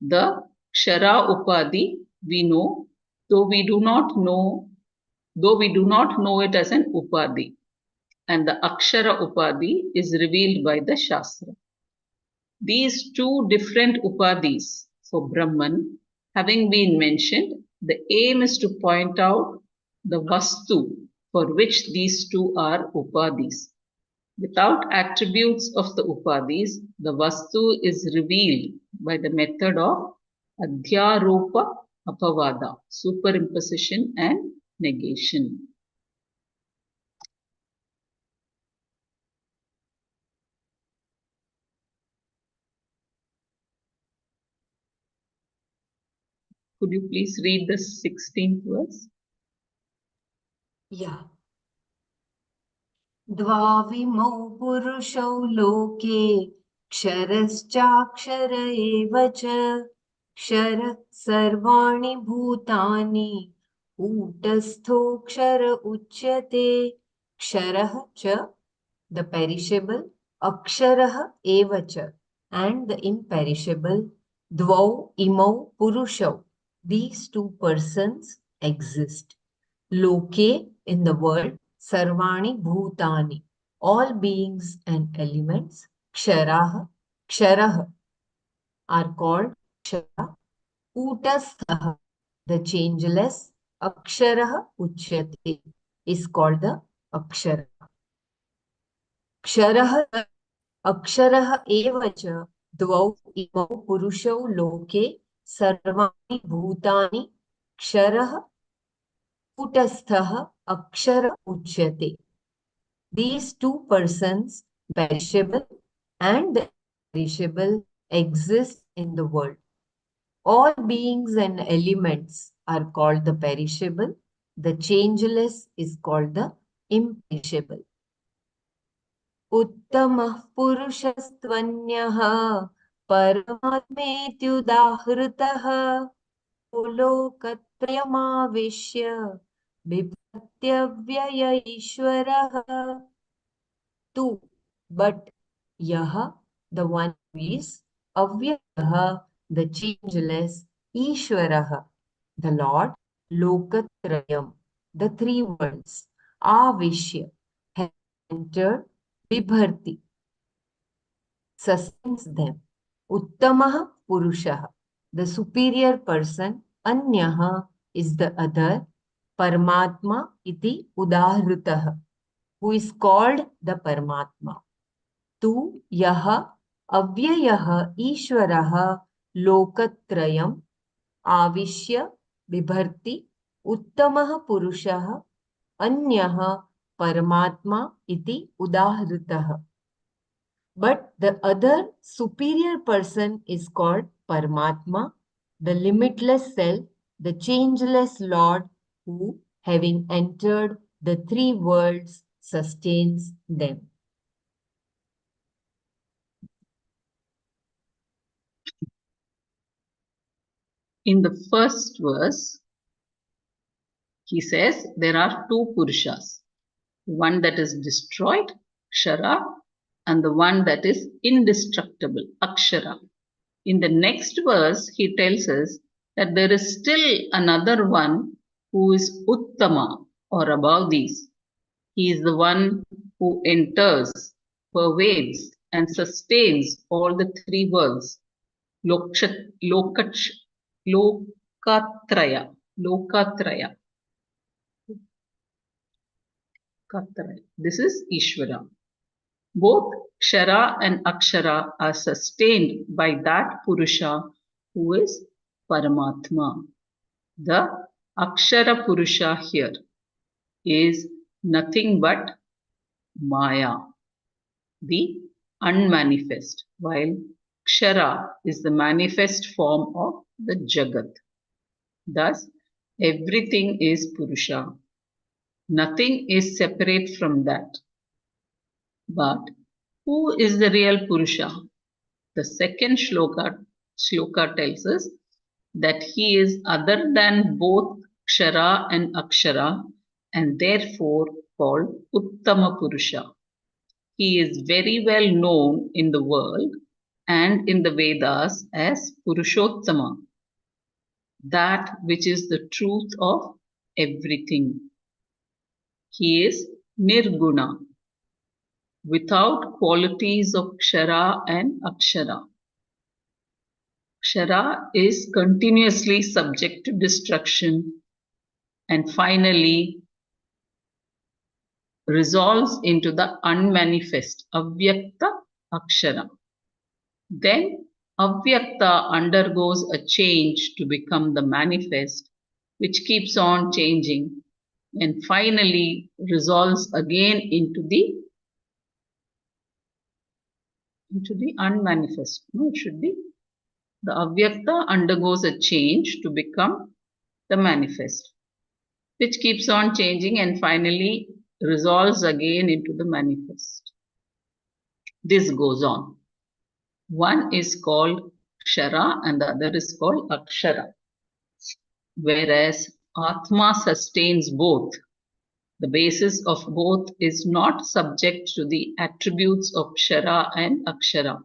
The Kshara Upadhi we know, though we do not know it as an Upadhi. And the Akshara Upadhi is revealed by the Shastra. These two different Upadhis for Brahman having been mentioned, the aim is to point out the Vastu for which these two are Upadhis. Without attributes of the Upadhis, the Vastu is revealed by the method of Adhyaropa Apavada, superimposition and negation. Could you please read the 16th verse? Yeah. द्वाविमौ पुरुषौ लोके क्षरश्चाक्षर एव च क्षरः सर्वाणि भूतानि कूटस्थोऽक्षर उच्यते क्षरः च the perishable अक्षरः एव च and the imperishable द्वौ इमौ पुरुषौ these two persons exist loke in the world sarvani bhutani all beings and elements ksharah are called kshara utastha the changeless aksharah uchyate is called the akshara क्षरः अक्षरः एव च द्वौ इमौ पुरुषौ लोके सर्वाणि भूतानि क्षरः कूटस्थः अक्षर उच्यते these two persons perishable and imperishable exist in the world all beings and elements are called the perishable the changeless is called the imperishable उत्तमः पुरुषस्त्वन्यः परमात्मेत्युदाहृतः लोकत्रयमाविश्य बिभर्त्यव्यय ईश्वरः तु but यः the one who is अव्ययः the changeless ईश्वरः the Lord लोकत्रयम् the three worlds आविश्य has entered Vibharti sustains them. Uttamaha Purushaha, the superior person. Anyaha is the other. Paramatma iti udahrutaha, who is called the Paramatma. Tu yaha avyayaha Ishwaraha lokatrayam avishya Vibharti Uttamaha Purushaha Anyaha Paramatma iti udahrutaha. But the other superior person is called Paramatma, the limitless self, the changeless Lord who, having entered the three worlds, sustains them. In the first verse, he says there are two Purushas, one that is destroyed, Kshara, and the one that is indestructible, Akshara. In the next verse, he tells us that there is still another one who is Uttama or above these. He is the one who enters, pervades, and sustains all the three worlds. Lokatraya. This is Ishvara. Both Kshara and Akshara are sustained by that Purusha who is Paramatma. The Akshara Purusha here is nothing but Maya, the unmanifest, while Kshara is the manifest form of the Jagat. Thus, everything is Purusha. Nothing is separate from that. But who is the real Purusha? The second shloka tells us that he is other than both Kshara and Akshara and therefore called Uttama Purusha. He is very well known in the world and in the Vedas as Purushottama, that which is the truth of everything. He is Nirguna, without qualities of Kshara and Akshara. Kshara is continuously subject to destruction and finally resolves into the unmanifest, Avyakta Akshara. Then Avyakta undergoes a change to become the manifest, which keeps on changing and finally resolves again into the unmanifest. No, it should be the Avyakta undergoes a change to become the manifest, which keeps on changing and finally resolves again into the manifest. This goes on. One is called Kshara and the other is called Akshara. Whereas Atma sustains both. The basis of both is not subject to the attributes of Kshara and Akshara.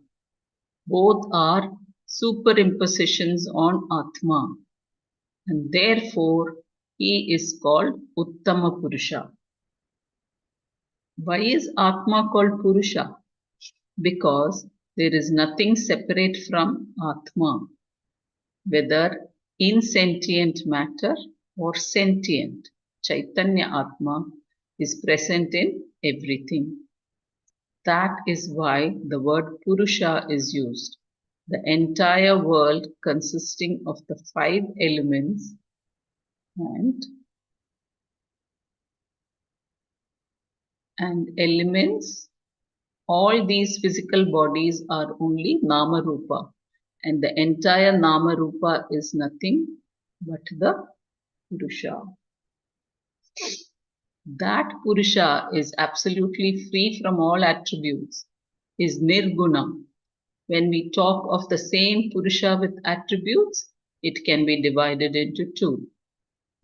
Both are superimpositions on Atma, and therefore he is called Uttama Purusha. Why is Atma called Purusha? Because there is nothing separate from Atma, whether insentient matter or sentient. Chaitanya Atma is present in everything. That is why the word Purusha is used. The entire world consisting of the 5 elements and elements, all these physical bodies are only Nama Rupa, and the entire Nama Rupa is nothing but the Purusha. That Purusha is absolutely free from all attributes, is Nirguna. When we talk of the same Purusha with attributes, it can be divided into 2.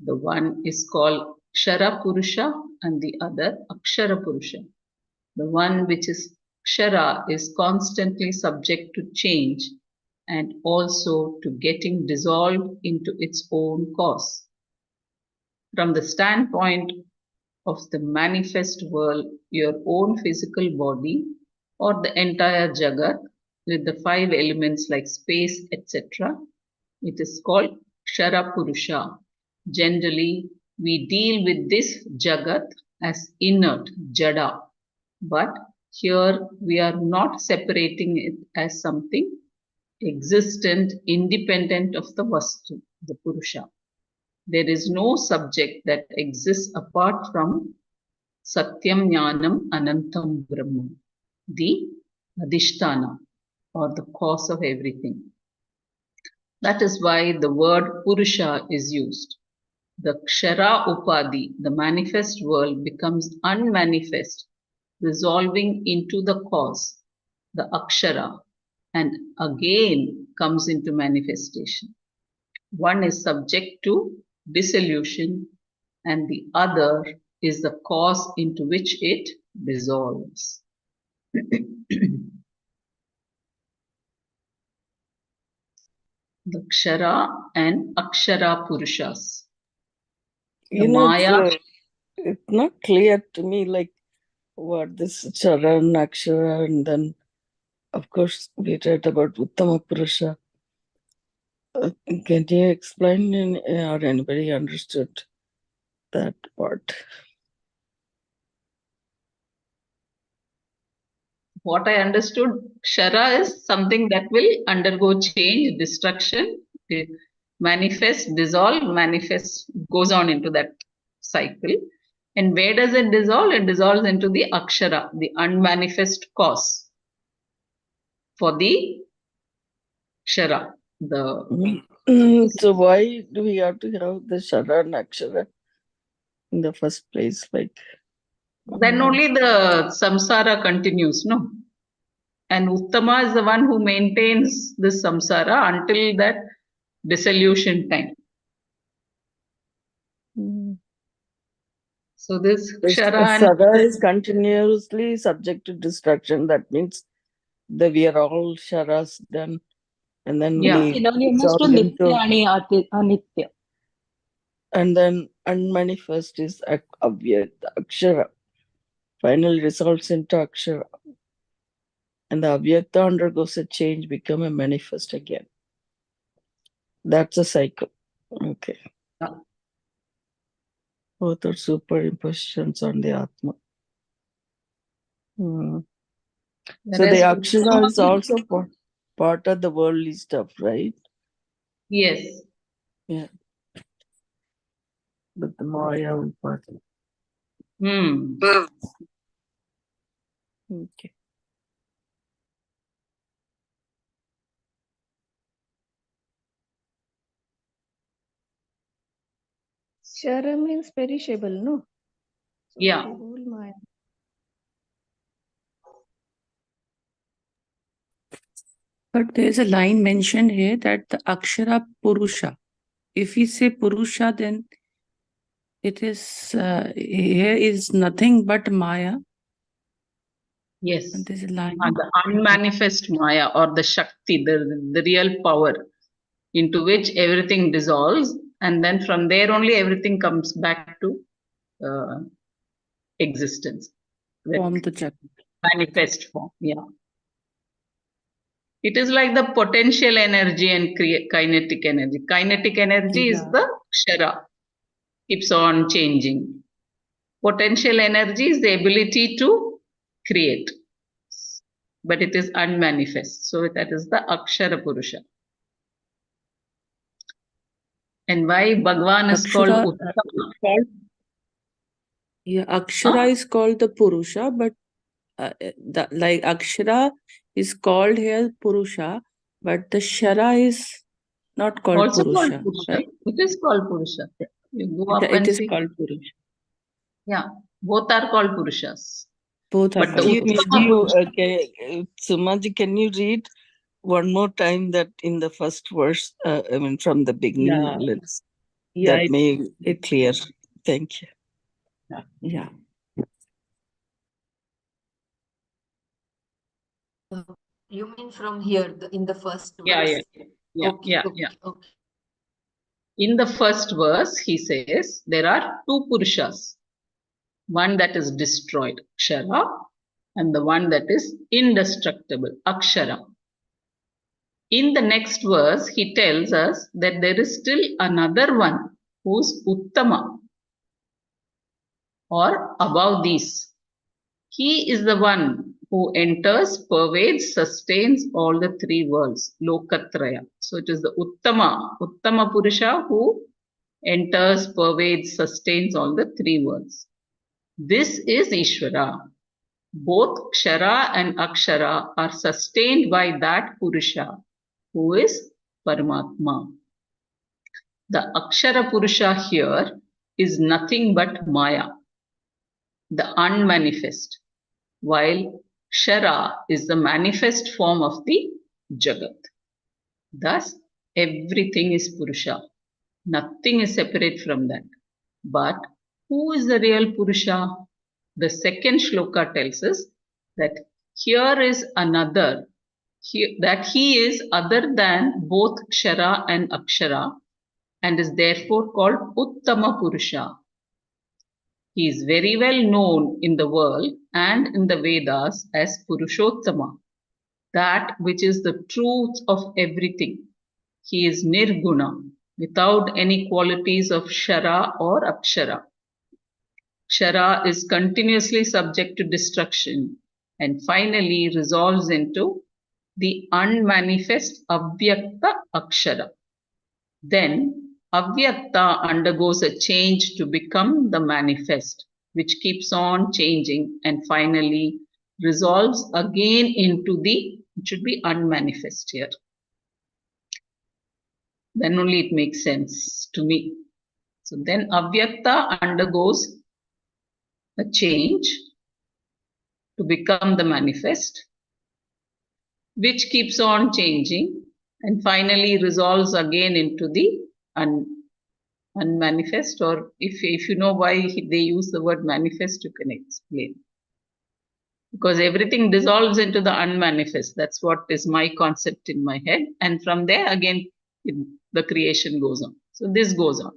The one is called Kshara Purusha and the other Akshara Purusha. The one which is Kshara is constantly subject to change and also to getting dissolved into its own cause. From the standpoint of the manifest world, your own physical body or the entire Jagat with the 5 elements like space, etc., it is called Kshara Purusha. Generally, we deal with this Jagat as inert, Jada, but here we are not separating it as something existent, independent of the Vastu, the Purusha. There is no subject that exists apart from Satyam Jnanam Anantam Brahman, the Adhisthana or the cause of everything. That is why the word Purusha is used. The Kshara Upadi, the manifest world, becomes unmanifest, resolving into the cause, the Akshara, and again comes into manifestation. One is subject to dissolution and the other is the cause into which it dissolves. The Kshara and Akshara Purushas. The Maya. It's not clear to me, like, what this Charan, Akshara, and then, of course, we read about Uttama Purusha. Can you explain, or anybody understood that part? What I understood, Kshara is something that will undergo change, destruction, manifest, dissolve, manifest, goes on into that cycle. And where does it dissolve? It dissolves into the Akshara, the unmanifest cause for the Kshara. So why do we have to have the Shara and Akshara in the first place? Like, then only the samsara continues, no? And Uttama is the one who maintains this samsara until that dissolution time. So this Kshara Sada is continuously subject to destruction. That means we are all sharas done, and then Yeah. we Synonymous to dissolve Nitya into, and Anitya. and then unmanifest is avyakta, akshara. Finally resolves into akshara. And the avyakta undergoes a change, become a manifest again. That's a cycle. Okay. Yeah. Both are superimpositions on the Atma. So the Whereas akshara is Uttama- also part of the worldly stuff, right? yes. Yeah. But the Maya will part. Hmm. Okay. Shara means perishable, no? So Yeah. the whole Maya. But there's a line mentioned here that the Akshara Purusha. If we say Purusha, then it is here is nothing but Maya. Yes. And there's a line. And the unmanifest Maya or the Shakti, the real power into which everything dissolves, and then from there only everything comes back to existence. Form the Jagat. Manifest form. Yeah. It is like the potential energy and kinetic energy. Kinetic energy is Yeah. the Kshara, keeps on changing. Potential energy is the ability to create, but it is unmanifest. So that is the Akshara Purusha. And why Bhagwan is called Akshara, Uttama? yeah, Akshara is called the Purusha, but like Akshara is called here Purusha, but the Shara is not called Also called Purusha. Purusha. Right? It is called Purusha. You go up It and is see. called Purusha. Yeah, both are called Purushas. Both are But the called Give Purusha. Uttama you, Purusha, okay, Sumaji, can you read one more time that in the first verse, I mean, from the beginning, Yeah, let's, yeah, that may be it clear. Thank you. yeah. You mean from here, in the first yeah, verse? yeah, Okay, yeah, okay, yeah. okay. In the first verse, he says there are two Purushas. One that is destroyed, Kshara, and the one that is indestructible, Akshara. In the next verse, he tells us that there is still another one who's Uttama or above these. He is the one who enters, pervades, sustains all the three worlds, Lokatraya. So it is the Uttama Purusha who enters, pervades, sustains all the three worlds. This is Ishvara. Both Kshara and Akshara are sustained by that Purusha who is Paramatma. The Akshara Purusha here is nothing but Maya, the unmanifest, while Kshara is the manifest form of the Jagat. Thus, everything is Purusha. Nothing is separate from that. But who is the real Purusha? The second shloka tells us that here is another, that he is other than both Kshara and Akshara and is therefore called Uttama Purusha. He is very well known in the world and in the Vedas as Purushottama, that which is the truth of everything. He is Nirguna, without any qualities of Shara or Akshara. Kshara is continuously subject to destruction and finally resolves into the unmanifest Avyakta Akshara. Then Avyakta undergoes a change to become the manifest, which keeps on changing and finally resolves again into the, it should be unmanifest here. Then only it makes sense to me. So then Avyakta undergoes a change to become the manifest, which keeps on changing and finally resolves again into the unmanifest. Or if you know why they use the word manifest, you can explain. because everything dissolves into the unmanifest. That's what is my concept in my head. And from there, again, the creation goes on. So this goes on.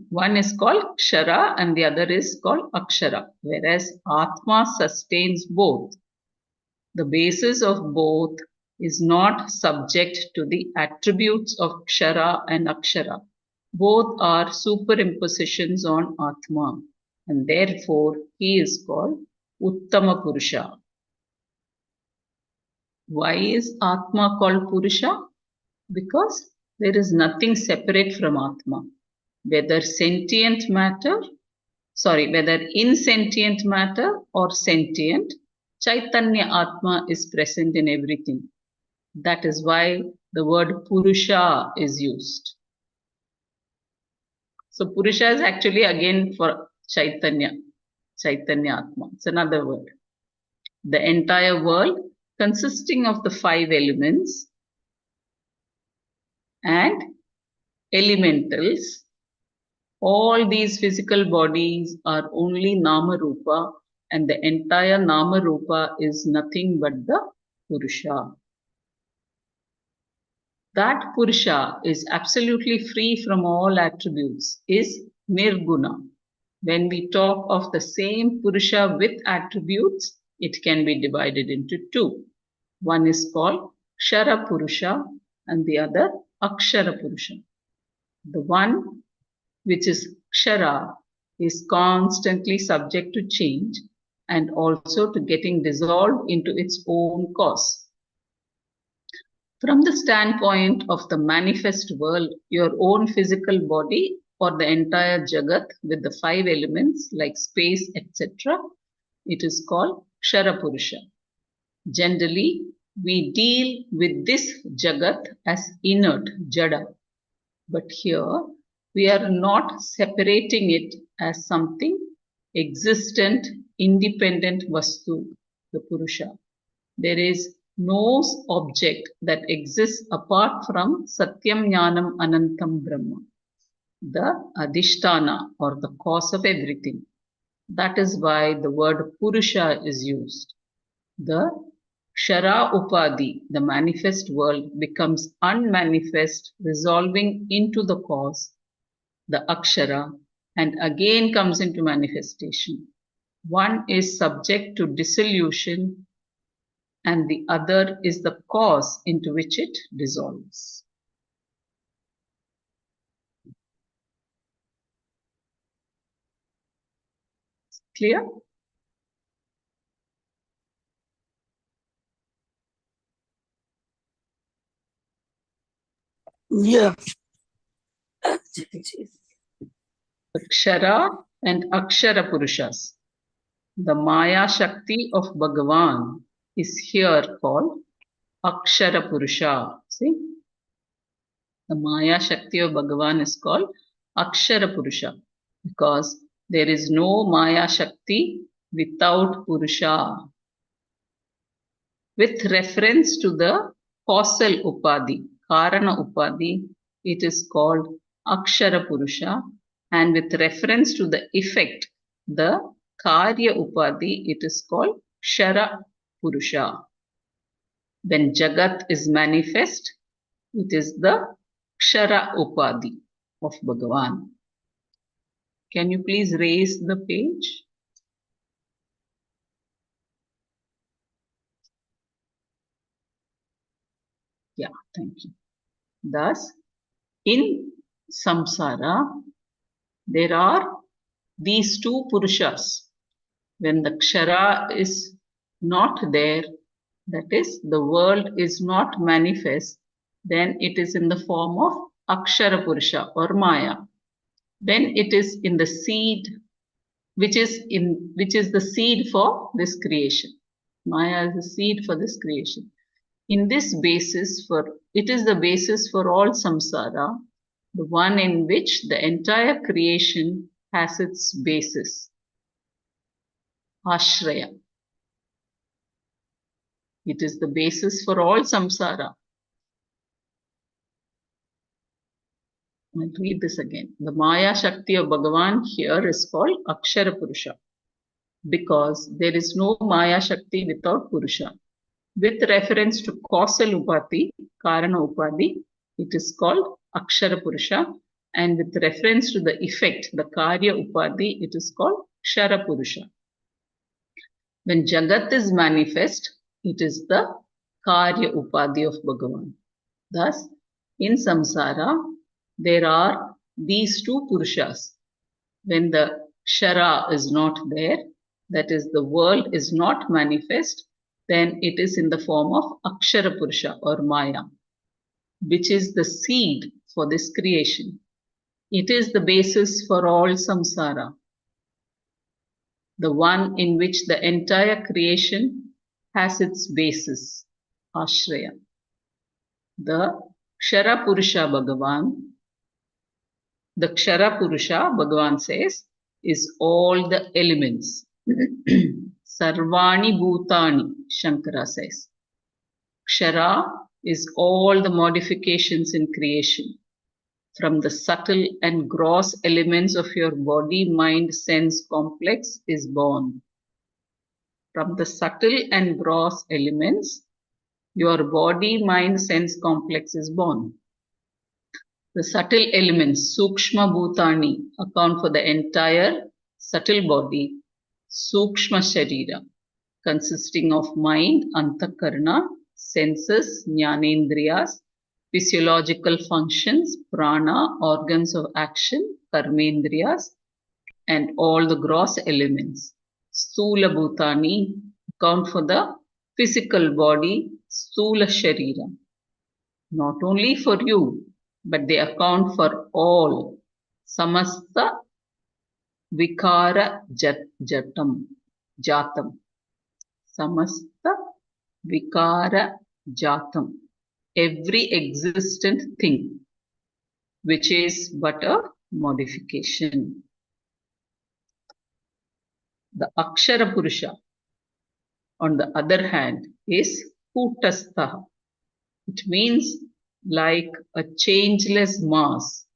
One is called Kshara and the other is called Akshara, whereas Atma sustains both. The basis of both is not subject to the attributes of Kshara and Akshara. Both are superimpositions on Atma, and therefore he is called Uttama Purusha. Why is Atma called Purusha? Because there is nothing separate from Atma. Whether insentient matter or sentient, Chaitanya Atma is present in everything. That is why the word Purusha is used. So Purusha is actually again for Chaitanya Atma. It's another word. The entire world consisting of the 5 elements and elementals. All these physical bodies are only Nama Rupa, and the entire Nama Rupa is nothing but the Purusha. That Purusha is absolutely free from all attributes, is Nirguna. When we talk of the same Purusha with attributes, it can be divided into 2. One is called Kshara Purusha and the other Akshara Purusha. The one which is Kshara is constantly subject to change and also to getting dissolved into its own cause. From the standpoint of the manifest world, your own physical body or the entire Jagat with the 5 elements like space, etc., it is called Kshara Purusha. Generally, we deal with this Jagat as inert, Jada. But here, we are not separating it as something existent, independent Vastu, the Purusha. There is no object that exists apart from Satyam Jnanam Anantam Brahma, the Adhishtana or the cause of everything. That is why the word Purusha is used. The Kshara Upadi, the manifest world, becomes unmanifest, resolving into the cause, the Akshara, and again comes into manifestation. One is subject to dissolution and the other is the cause into which it dissolves. Clear? Yeah. Akshara and Akshara Purushas. The Maya Shakti of Bhagavan is here called Akshara Purusha. See? The Maya Shakti of Bhagavan is called Akshara Purusha because there is no Maya Shakti without Purusha. With reference to the causal Upadhi, Karana Upadhi, it is called Akshara Purusha, and with reference to the effect, the Karya Upadhi, it is called Kshara Purusha. When Jagat is manifest, it is the Kshara Upadhi of Bhagavan. Can you please raise the page? Yeah, thank you. Thus, in samsara, there are these 2 Purushas. When the Kshara is not there, that is, the world is not manifest, then it is in the form of Akshara Purusha or Maya. Then it is in the seed, which is the seed for this creation. Maya is the seed for this creation. In this basis it is the basis for all samsara, the one in which the entire creation has its basis. Ashraya. It is the basis for all samsara. I'll read this again. The Maya Shakti of Bhagavan here is called Akshara Purusha. because there is no Maya Shakti without Purusha. With reference to causal Upati, Karana Upadi, it is called Akshara Purusha, and with reference to the effect, the Karya Upadi, it is called Kshara Purusha. When Jagat is manifest, it is the Karya Upadi of Bhagavan. Thus, in samsara, there are these two Purushas. When the Kshara is not there, that is, the world is not manifest, then it is in the form of Akshara Purusha or Maya, which is the seed for this creation. It is the basis for all samsara, the one in which the entire creation has its basis, Ashraya. The Kshara Purusha Bhagavan, the Kshara Purusha, Bhagavan says, is all the elements. Sarvani Bhutani, Shankara says. Kshara is all the modifications in creation. From the subtle and gross elements of your body, mind, sense complex is born. From the subtle and gross elements, your body, mind, sense complex is born. The subtle elements, Sukshma Bhutani, account for the entire subtle body, Sukshma Sharira, consisting of mind, Antakarna, senses, Jnanendriyas, physiological functions, Prana, organs of action, Karmendriyas, and all the gross elements. Sthula Bhutani account for the physical body, Sthula Sharira. Not only for you, but they account for all. Samasta Vikara Jatam. Samasta Vikara Jatam. Every existent thing, which is but a modification. The Akshara Purusha, on the other hand, is Kutastha. It means like a changeless mass.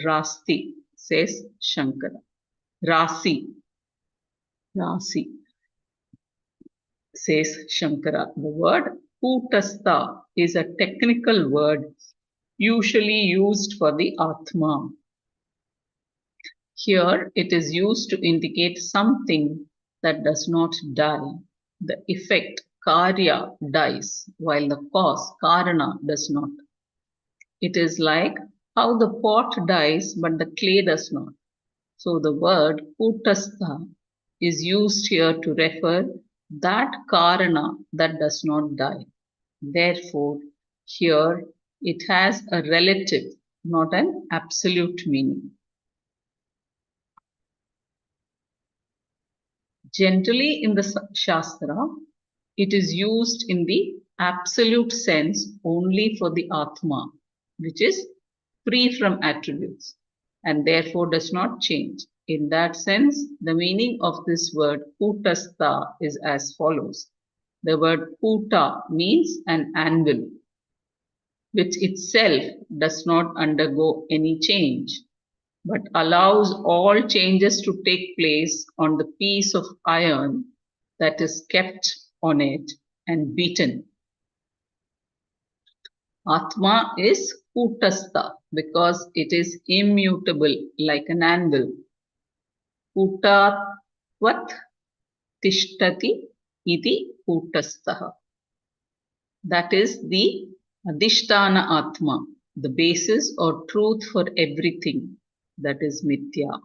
Rasti, says Shankara. Rasi, says Shankara. The word Kutastha is a technical word usually used for the Atma. Here it is used to indicate something that does not die. The effect, Karya, dies, while the cause, Karana, does not. It is like how the pot dies but the clay does not. So the word Kutastha is used here to refer that Karana that does not die. Therefore, here it has a relative, not an absolute meaning. Generally in the Shastra, it is used in the absolute sense only for the Atma, which is free from attributes and therefore does not change. In that sense, the meaning of this word Kutastha is as follows. The word Kuta means an anvil, which itself does not undergo any change, but allows all changes to take place on the piece of iron that is kept on it and beaten. Atma is Kutastha because it is immutable like an anvil. Kutatvat tishtati iti Kutastha. That is the Adhisthana Atma, the basis or truth for everything that is Mithya.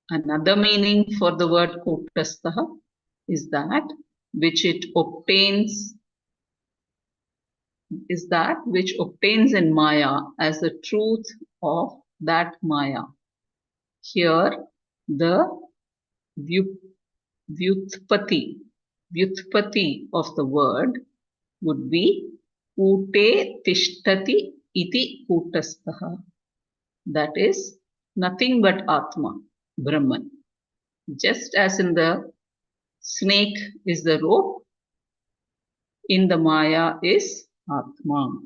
Another meaning for the word Kutastha is that which obtains in Maya as the truth of that Maya. Here, the vyutpati of the word would be Kute tishtati iti Kutastha. That is nothing but Atma, Brahman. Just as in the snake is the rope, in the Maya is Atma.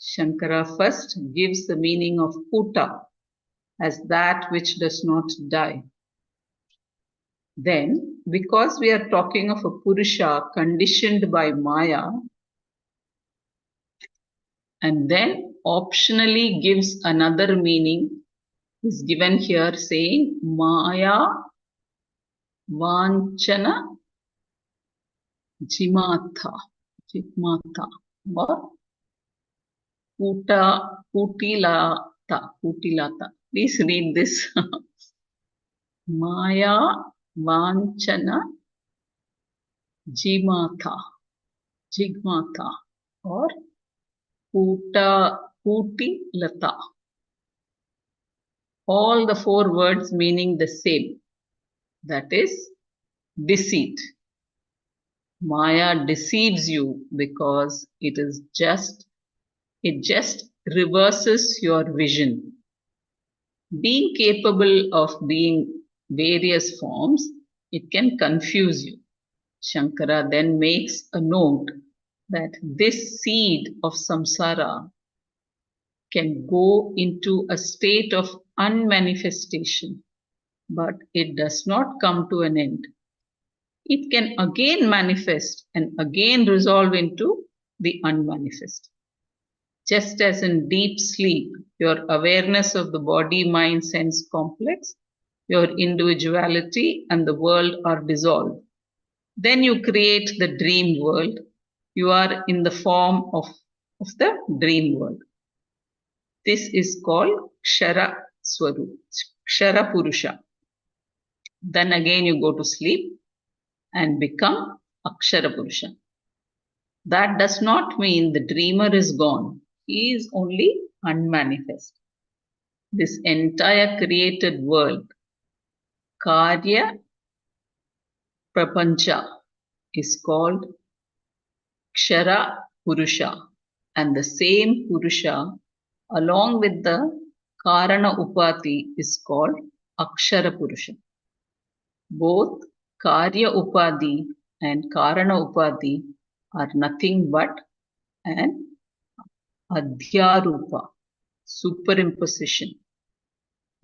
Shankara first gives the meaning of Puta as that which does not die. Then, because we are talking of a Purusha conditioned by Maya, and then optionally gives another meaning, is given here saying Maya Vanchana Jimata or Putilata. Please read this. Maya Vanchana Jigmata or Putilata. All the four words meaning the same. That is deceit. Maya deceives you because it just reverses your vision. Being capable of being various forms, it can confuse you. Shankara then makes a note that this seed of samsara can go into a state of unmanifestation, but it does not come to an end. It can again manifest and again resolve into the unmanifest. Just as in deep sleep, your awareness of the body, mind, sense complex, your individuality and the world are dissolved. Then you create the dream world. You are in the form of the dream world. This is called Kshara Swarup, Kshara Purusha. Then again you go to sleep and become Akshara Purusha. That does not mean the dreamer is gone. He is only unmanifest. This entire created world, Karya Prapancha, is called Kshara Purusha. And the same Purusha, along with the Karana Upati, is called Akshara Purusha. Both Karya Upadi and Karana Upadi are nothing but an Adhyarupa, superimposition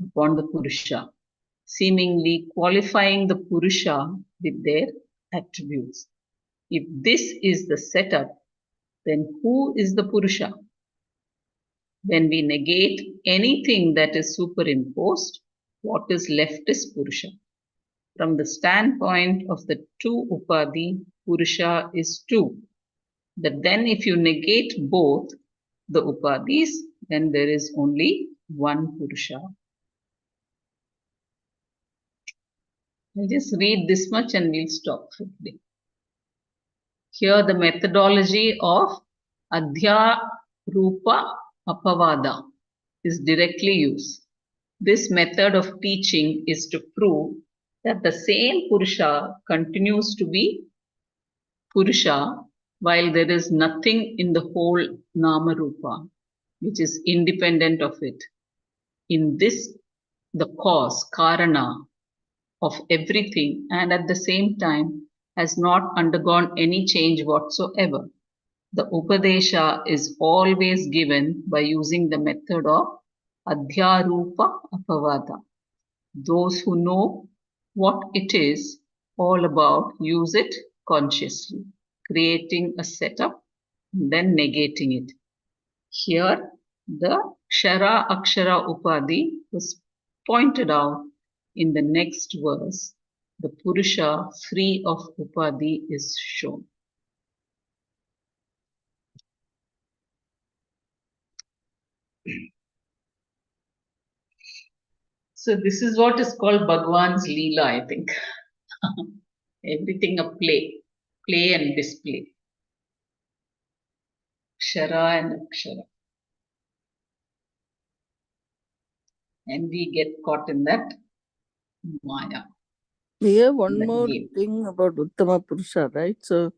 upon the Purusha, seemingly qualifying the Purusha with their attributes. If this is the setup, then who is the Purusha? When we negate anything that is superimposed, what is left is Purusha. From the standpoint of the two Upadi, Purusha is two. But then if you negate both the Upadis, then there is only one Purusha. I'll just read this much and we'll stop for today. Here the methodology of Adhya Rupa Apavada is directly used. This method of teaching is to prove that the same Purusha continues to be Purusha while there is nothing in the whole Nama Rupa which is independent of it. In this, the cause, Karana, of everything and at the same time has not undergone any change whatsoever. The Upadesha is always given by using the method of Adhyarupa Apavada. Those who know what it is all about use it consciously, creating a setup and then negating it. Here, the Kshara Akshara Upadi was pointed out in the next verse. The Purusha free of Upadi is shown. So this is what is called Bhagwan's Leela, I think. Everything a play and display. Kshara and Akshara. And we get caught in that Maya. We have one that more game. thing about Uttama Purusha, right? So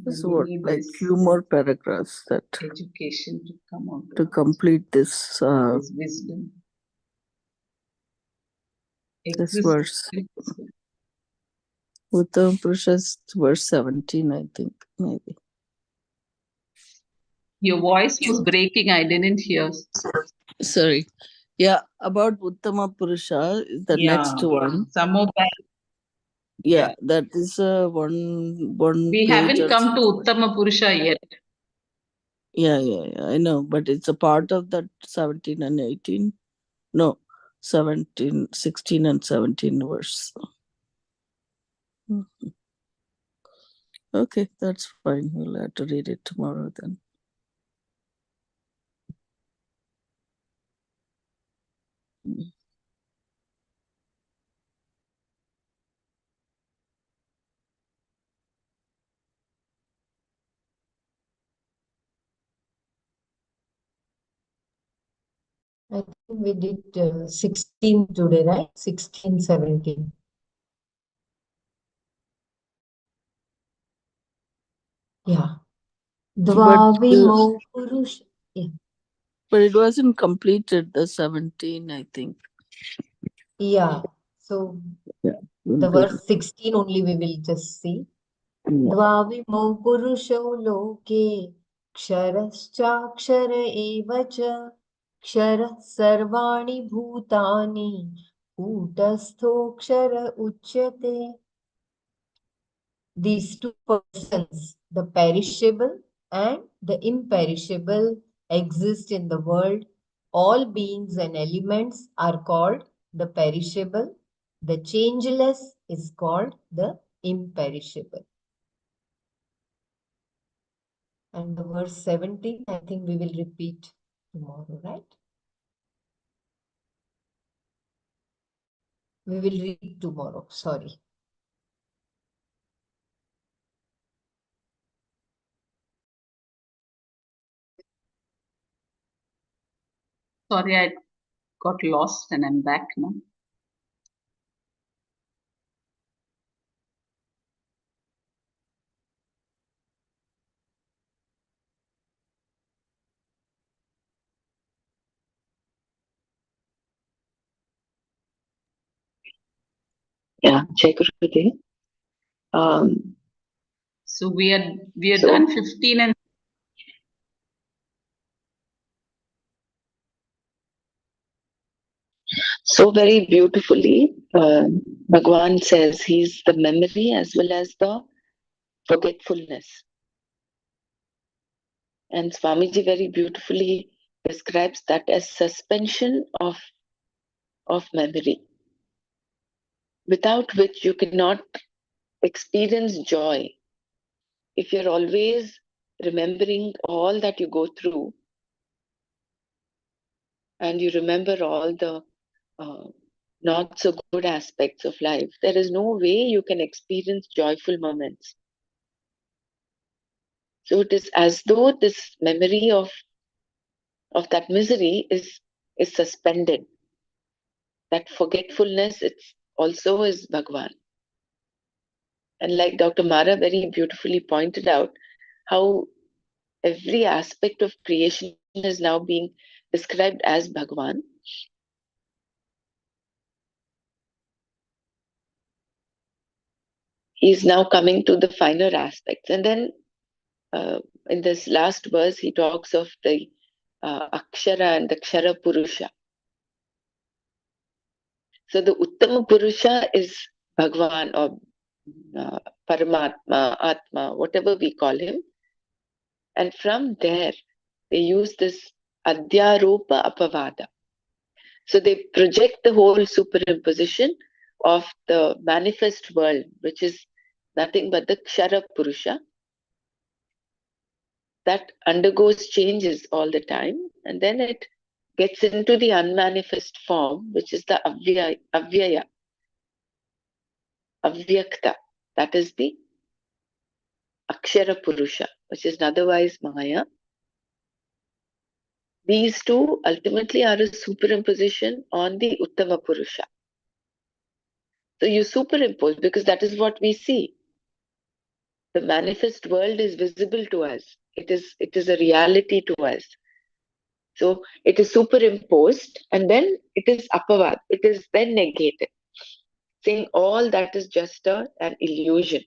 this is what, We need like this few more paragraphs that education to come out. to complete this This wisdom. this verse. Uttama Purusha is verse 17, I think, maybe. Your voice was breaking. I didn't hear. Sorry. Yeah, about Uttama Purusha is the next one. Some more back. Yeah, that is one We page. haven't come to Uttama Purusha yet. Yeah, I know, but it's a part of that 17 and 18. No, 17, 16 and 17 verse. Mhm. Okay, that's fine. We'll have to read it tomorrow then. I think we did 16 today, right? 16, 17. Yeah. Dvavimau Purush. Yeah. But it wasn't completed, the 17, I think. Yeah. So Yeah. the verse 16 only we will just see. Dvavimau Purushau Loke Ksharaschaksara eva cha Kshara Sarvani Bhutani Kutastho Uchyate. These two persons, the perishable and the imperishable, exist in the world. All beings and elements are called the perishable. The changeless is called the imperishable. And the verse 17, I think we will repeat tomorrow, right? We will read tomorrow, sorry. Sorry, I got lost and I'm back now. Yeah, Jai Gurudev. So we are done 15 and So very beautifully, Bhagwan says he's the memory as well as the forgetfulness. And Swamiji very beautifully describes that as suspension of memory, without which you cannot experience joy. If you're always remembering all that you go through and you remember all the not so good aspects of life, there is no way you can experience joyful moments. So it is as though this memory of that misery is suspended. That forgetfulness, it's also is Bhagwan. And like Dr. Mara very beautifully pointed out, how every aspect of creation is now being described as Bhagwan. He's now coming to the finer aspects. And then in this last verse, he talks of the Akshara and the Kshara Purusha. So the Uttama Purusha is Bhagwan or Paramatma, Atma, whatever we call him. And from there, they use this Adhyaropa Apavada. So they project the whole superimposition of the manifest world, which is nothing but the Kshara Purusha, that undergoes changes all the time. And then it gets into the unmanifest form, which is the Avyaya, Avyakta. That is the Akshara Purusha, which is otherwise Maya. These two ultimately are a superimposition on the Uttama Purusha. So you superimpose because that is what we see. The manifest world is visible to us. It is a reality to us. So it is superimposed and then it is apavad. It is then negated, saying all that is just an illusion.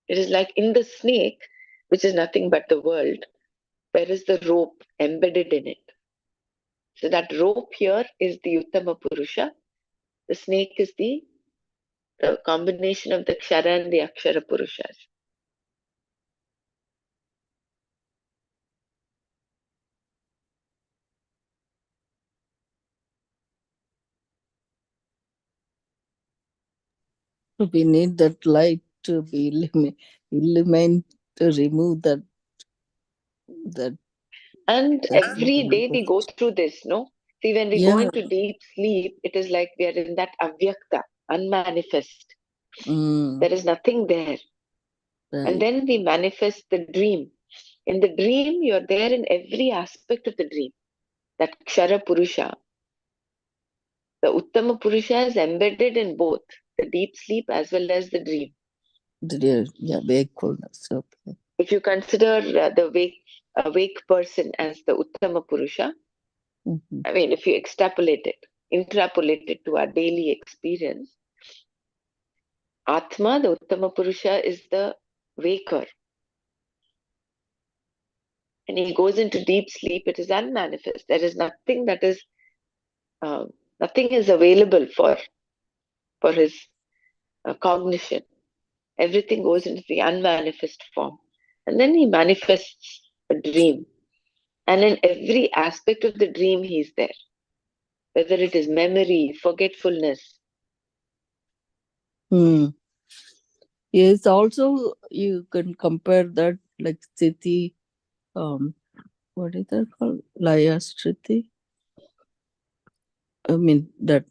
It is like in the snake, which is nothing but the world, where is the rope embedded in it? So that rope here is the Uttama Purusha. The snake is the combination of the Kshara and the Akshara Purushas. So we need that light to be illumined to remove that. And That's every day we go through this, no? See, when we go yeah. into deep sleep, it is like we are in that avyakta, unmanifest. There is nothing there. Right. And then we manifest the dream. In the dream, you're there in every aspect of the dream. That Kshara Purusha, the Uttama Purusha is embedded in both the deep sleep as well as the dream. Yeah, wakefulness. Okay. If you consider the awake person as the Uttama Purusha, I mean, if you extrapolate it to our daily experience, Atma, the Uttama Purusha, is the waker. And he goes into deep sleep, it is unmanifest. There is nothing that is, nothing is available for his cognition. Everything goes into the unmanifest form. And then he manifests a dream. And in every aspect of the dream, he's there. Whether it is memory, forgetfulness. Yes, also you can compare that like Sthiti, what is that called? Laya Sthiti. I mean, that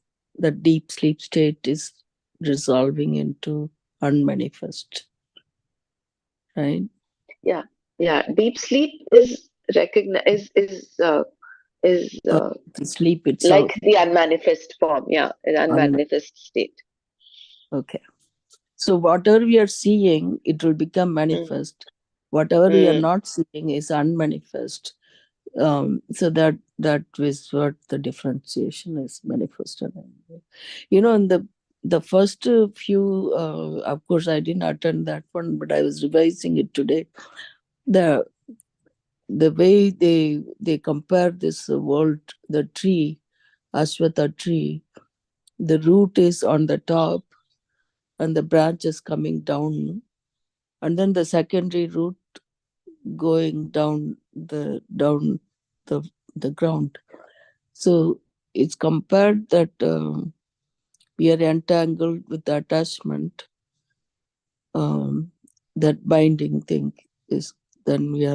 deep sleep state is resolving into unmanifest, right? Yeah, Deep sleep is recognized is The sleep itself. like the unmanifest form. Yeah, an unmanifest state. Okay. So whatever we are seeing, it will become manifest. Whatever we are not seeing is unmanifest. So that is what the differentiation is, manifest and unmanifest. In the first few, of course, I didn't attend that one, but I was revising it today. The way they compare this world, the tree, Ashwatha tree, the root is on the top and the branch is coming down, and then the secondary root going down the ground. So it's compared that we are entangled with the attachment, that binding thing is, then we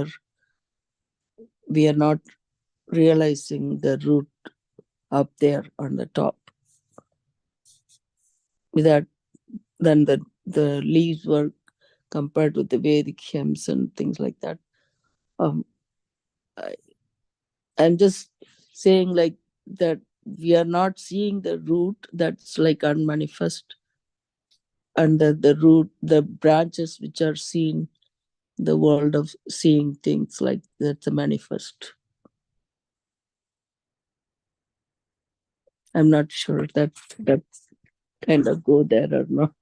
are not realizing the root up there on the top. With that, then the leaves were compared with the Vedic hymns and things like that. I'm just saying like that we are not seeing the root, that's like unmanifest, and the root, the branches which are seen, the world of seeing things, like that's a manifest. I'm not sure that that's kind of go there or not.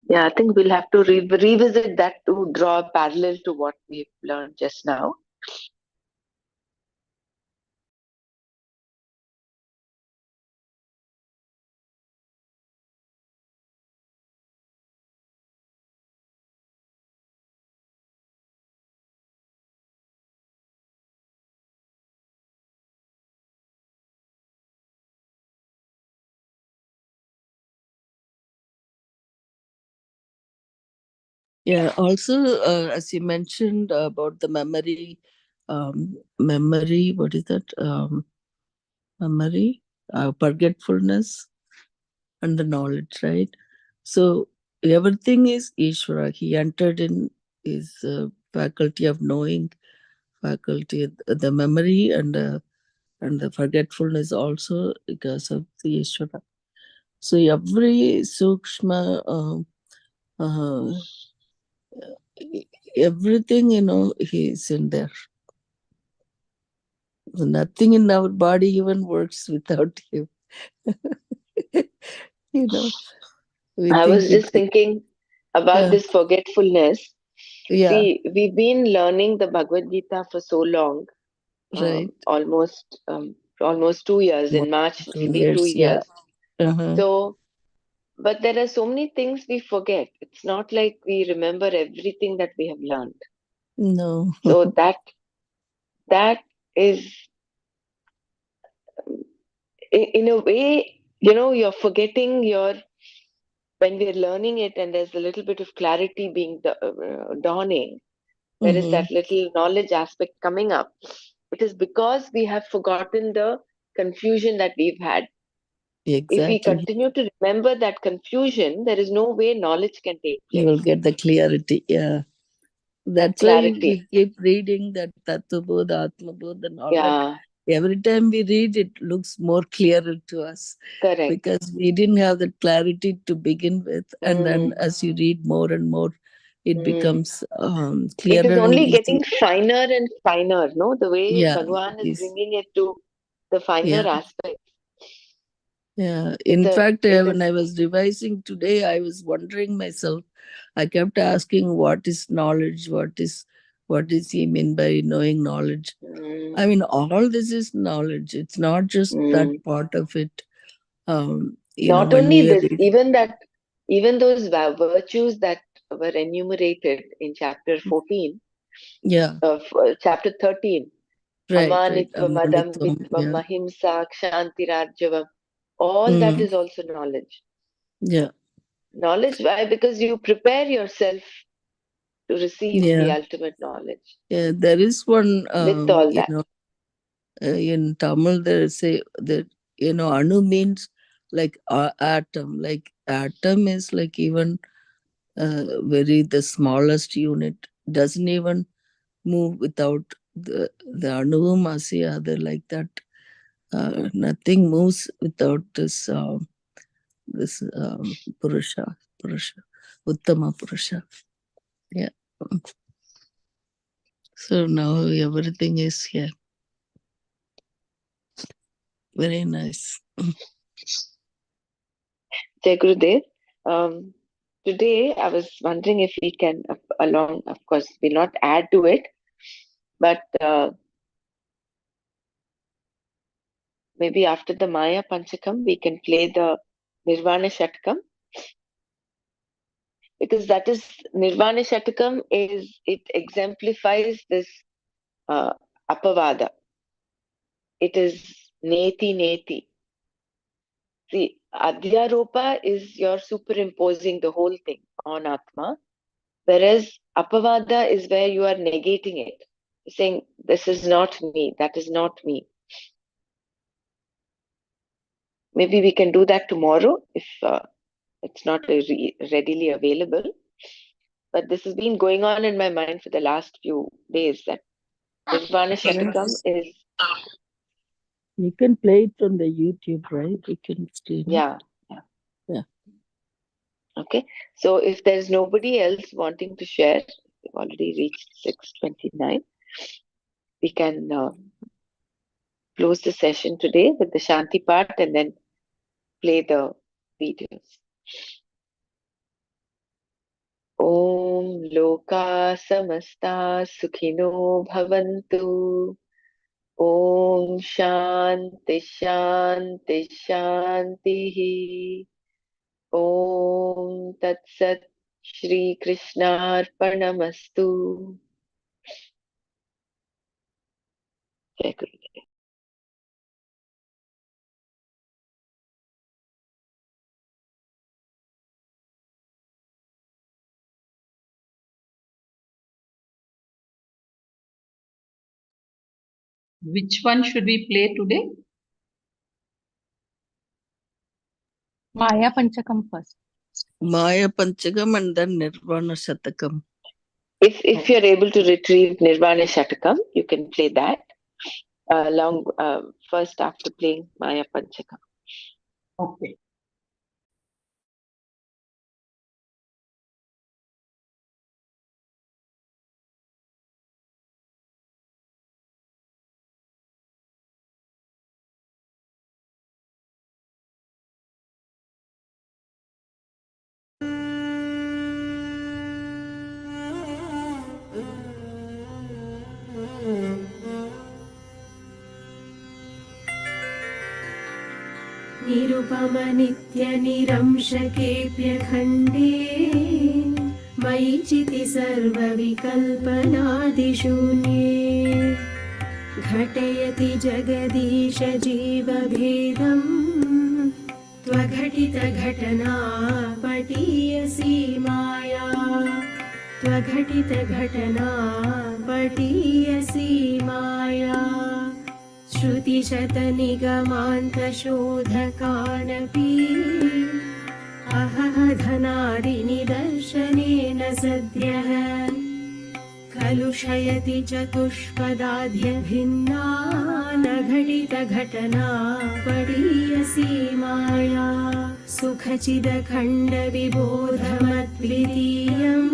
Yeah, I think we'll have to revisit that to draw a parallel to what we've learned just now. Yeah, also, as you mentioned about the memory, what is that? Memory, forgetfulness, and the knowledge, right? So everything is Ishvara. He entered in his faculty of knowing, faculty, the memory, and the forgetfulness also because of the Ishvara. So every sukshma, everything, he's in there. Nothing in our body even works without him. You know, we I think was just it. thinking about Yeah, this forgetfulness. yeah, See, we've been learning the Bhagavad Gita for so long, right. almost 2 years. More In March, than it'll two be two years. Yeah. years. Uh-huh. So, but there are so many things we forget. It's not like we remember everything that we have learned. No. So that is, in a way, you're forgetting your when we're learning it, and there's a little bit of clarity being dawning. There is Mm-hmm. that little knowledge aspect coming up. It is because we have forgotten the confusion that we've had. If we Exactly. continue to remember that confusion, there is no way knowledge can take You will place. get the clarity. Yeah. That That's why clarity. we keep reading that Tattvabodha, Atmabodha, and all that. Yeah, Every time we read, it looks more clearer to us correct. because we didn't have that clarity to begin with. And then Mm, as you read more and more, it mm. becomes It is clearer and only easy. getting finer and finer, no? The way Yeah. Bhagwan is Is bringing it to the finer yeah. aspects. Yeah. It's In a, fact, it when is. I was revising today, I was wondering myself. I kept asking, "What is knowledge? What is he mean by knowing knowledge?" I Mm, mean, all this is knowledge. It's not just that mm. part of it. Not When only we are this, reading. even those virtues that were enumerated in chapter 14, Yeah. chapter 13, Right. Right. amanitvam, Amanitvam. adambitvam, Yeah. ahimsa, kshantirajyavam, all that Mm, is also knowledge. yeah. Knowledge, why? Because you prepare yourself to receive the Yeah. ultimate knowledge Yeah. There is one. with all that. In Tamil, they say that anu means like atom. Like atom is like even very the smallest unit doesn't even move without the anuvum asya. They're like that. Nothing moves without this purusha, uttama purusha. Yeah. So now everything is here. Very nice. Jai Gurudev, um, today I was wondering if we can, along, of course, we'll not add to it, but maybe after the Maya Panchakam, we can play the Nirvana Shatakam, because that is Nirvana Shatakam it exemplifies this uh, apavada. It is neti neti. See, adhyaropa is you're superimposing the whole thing on Atma, whereas apavada is where you are negating it, saying, this is not me, that is not me. Maybe we can do that tomorrow if it's not readily available. But this has been going on in my mind for the last few days, that Nirvana Shatakam Yes. is, You can play it on the YouTube, right? You can stream it. yeah, yeah. Yeah. Okay. So if there's nobody else wanting to share, we've already reached 6:29. We can close the session today with the Shanti part and then play the videos. Om Loka Samasta Sukhino Bhavantu. Om Shanti Shanti Shanti. Om Tat Sat Shri Krishnarpanamastu. Jai Guru. Which one should we play today? Maya Panchakam first. Maya Panchagam and then Nirvana Shatakam. If you're able to retrieve Nirvana Shatakam, you can play that along first after playing Maya Panchakam. Okay. निरुपमनित्यनिरंशकेऽप्यखण्डे मयि चिति सर्वविकल्पनादिशून्ये घटयति जगदीश जीवभेदम् त्वघटितघटना पटीयसी माया त्वघटितघटना पटीयसी माया श्रुतिशतनिगमान्तशोधकानपि अहह धनादिनिदर्शनेन सद्यः कलुषयति चतुष्पदाद्यभिन्ना न घटितघटना पडीयसी माया सुखचिदखण्डविबोधमद्वितीयम्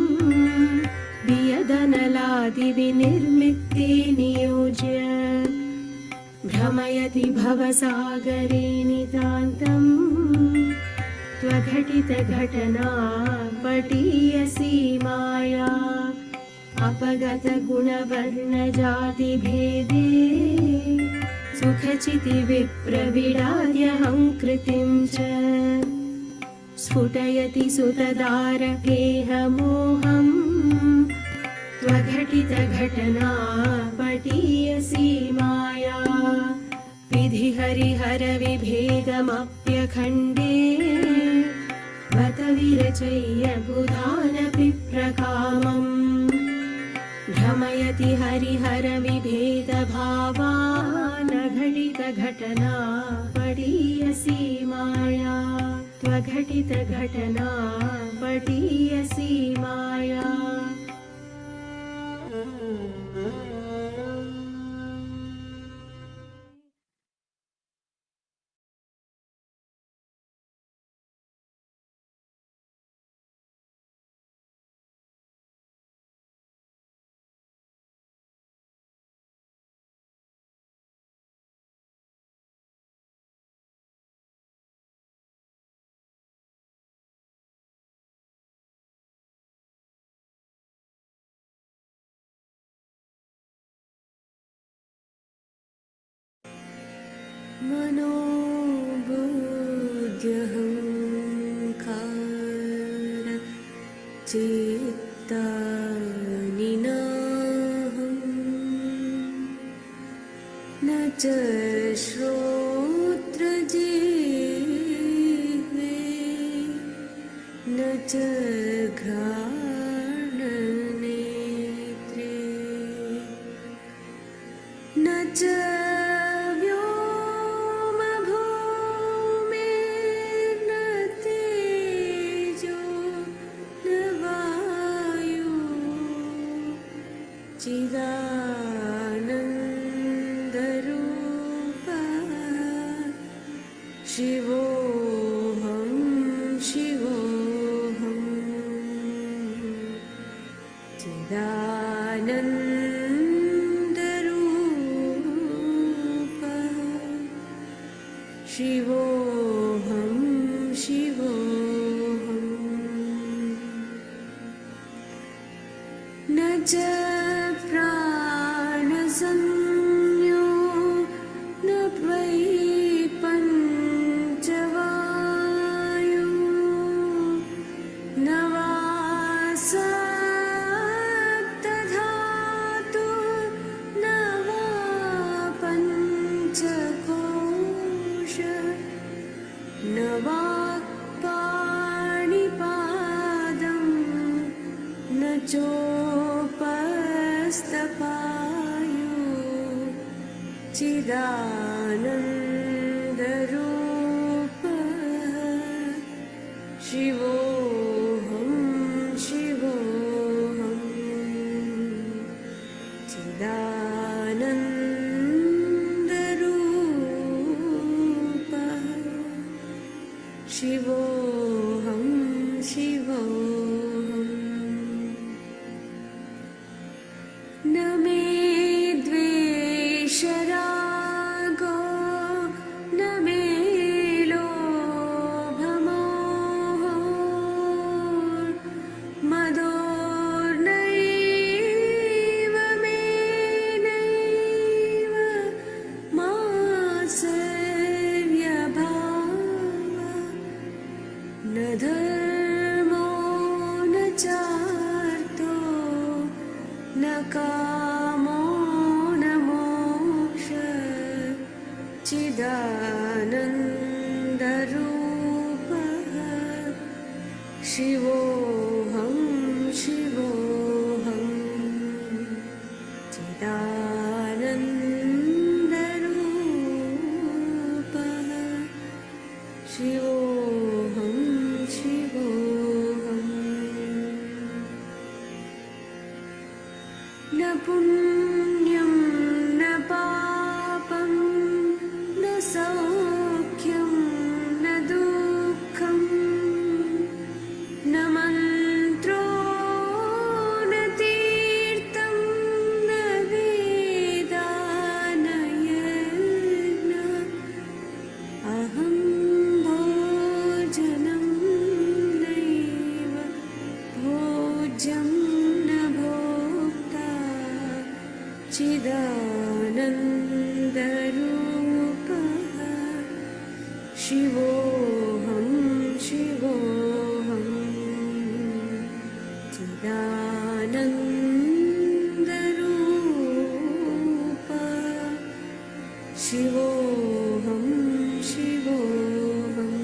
वियदनलादिविनिर्मित्ते नियोज्य भ्रमयति भवसागरे नितान्तम् त्वघटितघटना पटीयसी माया अपगतगुणवर्णजातिभेदे सुखचितिविप्रविडाद्यहं कृतिं च स्फुटयति सुतदारकेहमोहम् त्वघटितघटना पटीयसी माया विधिहरिहरविभेदमप्यखण्डे बत विरचय्य बुधानपि प्रकामम् भ्रमयति हरिहरविभेदभावान् घटितघटना पडीयसी माया त्वघटितघटना पडीयसी माया मनोबुद्ध्यहङ्कार चित्तानि नाहम् न च श्रोत्रजिह्वे न च घ्राणनेत्रे न च चिदानन्दरूपः शिवोऽहं शिवोऽहं चिदानन्दरूपः शिवोऽहं शिवोऽहं न च प्राणसंज्ञो न वै पञ्चवायु न वा सप्तधातु न वा पञ्चकोश न वाक्पाणिपादं न चोपस्तपायु चिदानन्दरूपः शिवोऽहं शिवोऽहं चिदानन्दरूपः शिवोऽहं शिवोऽहम् न मे द्वेषरागो कामो न मोक्ष चिदानन्दरूपः शिवोऽहं शिवोऽहं चिदानन्दरूपः शिवोऽहं शिवोऽहम् न पुण्यं न पापं न सौख्यं न दुःखं न मन्त्रो न तीर्थं न वेदा न यज्ञ अहं भोजनं नैव भोज्यं न भोक्ता चिदानन्दरूपः शिवोऽहं शिवोऽहं चिदानन्दरूपः शिवोऽहं शिवोऽहम्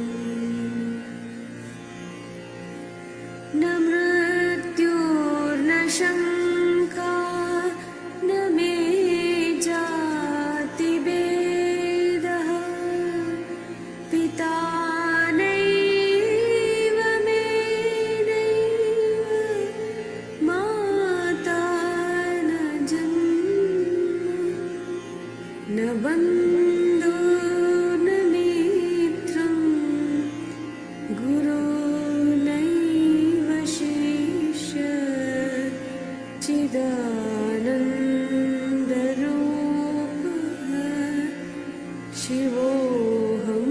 न मृत्युर्न शङ्का न मे जातिभेदः पिता नैव मे नैव माता न जन्म न बन्धो न मित्रं गुरो नैव शिष्य चिदानन्दरूपः शिवोऽहं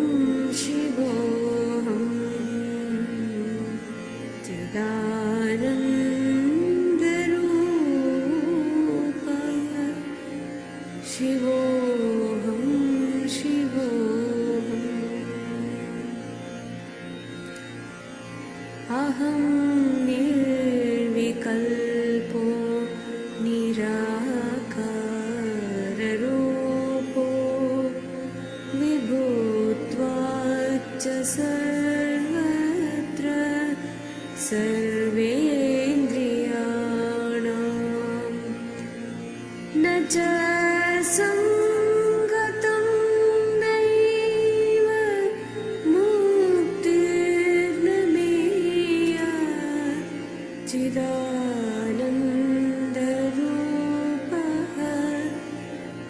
शिवोऽहं चिदानन्दरूपः शिवोऽहं शिवोऽहम् अहं निर्विकल्पो निराकाररूपो विभूत्वाच्च सर्वत्र सर्वेन्द्रियाणां न च सङ्गतं नैव मुक्तिर्न मेया चिदानन्दरूपः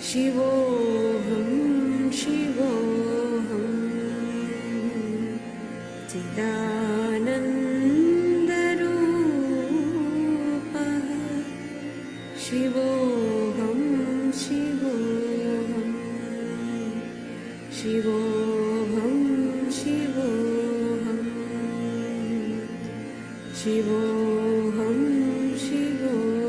शिवोऽहं शिवोऽहं चिदानन्दरूपः शिवोऽहं शिवोऽहं शिवोऽहं शिवोऽहं शिवोऽहं शिवोऽहम्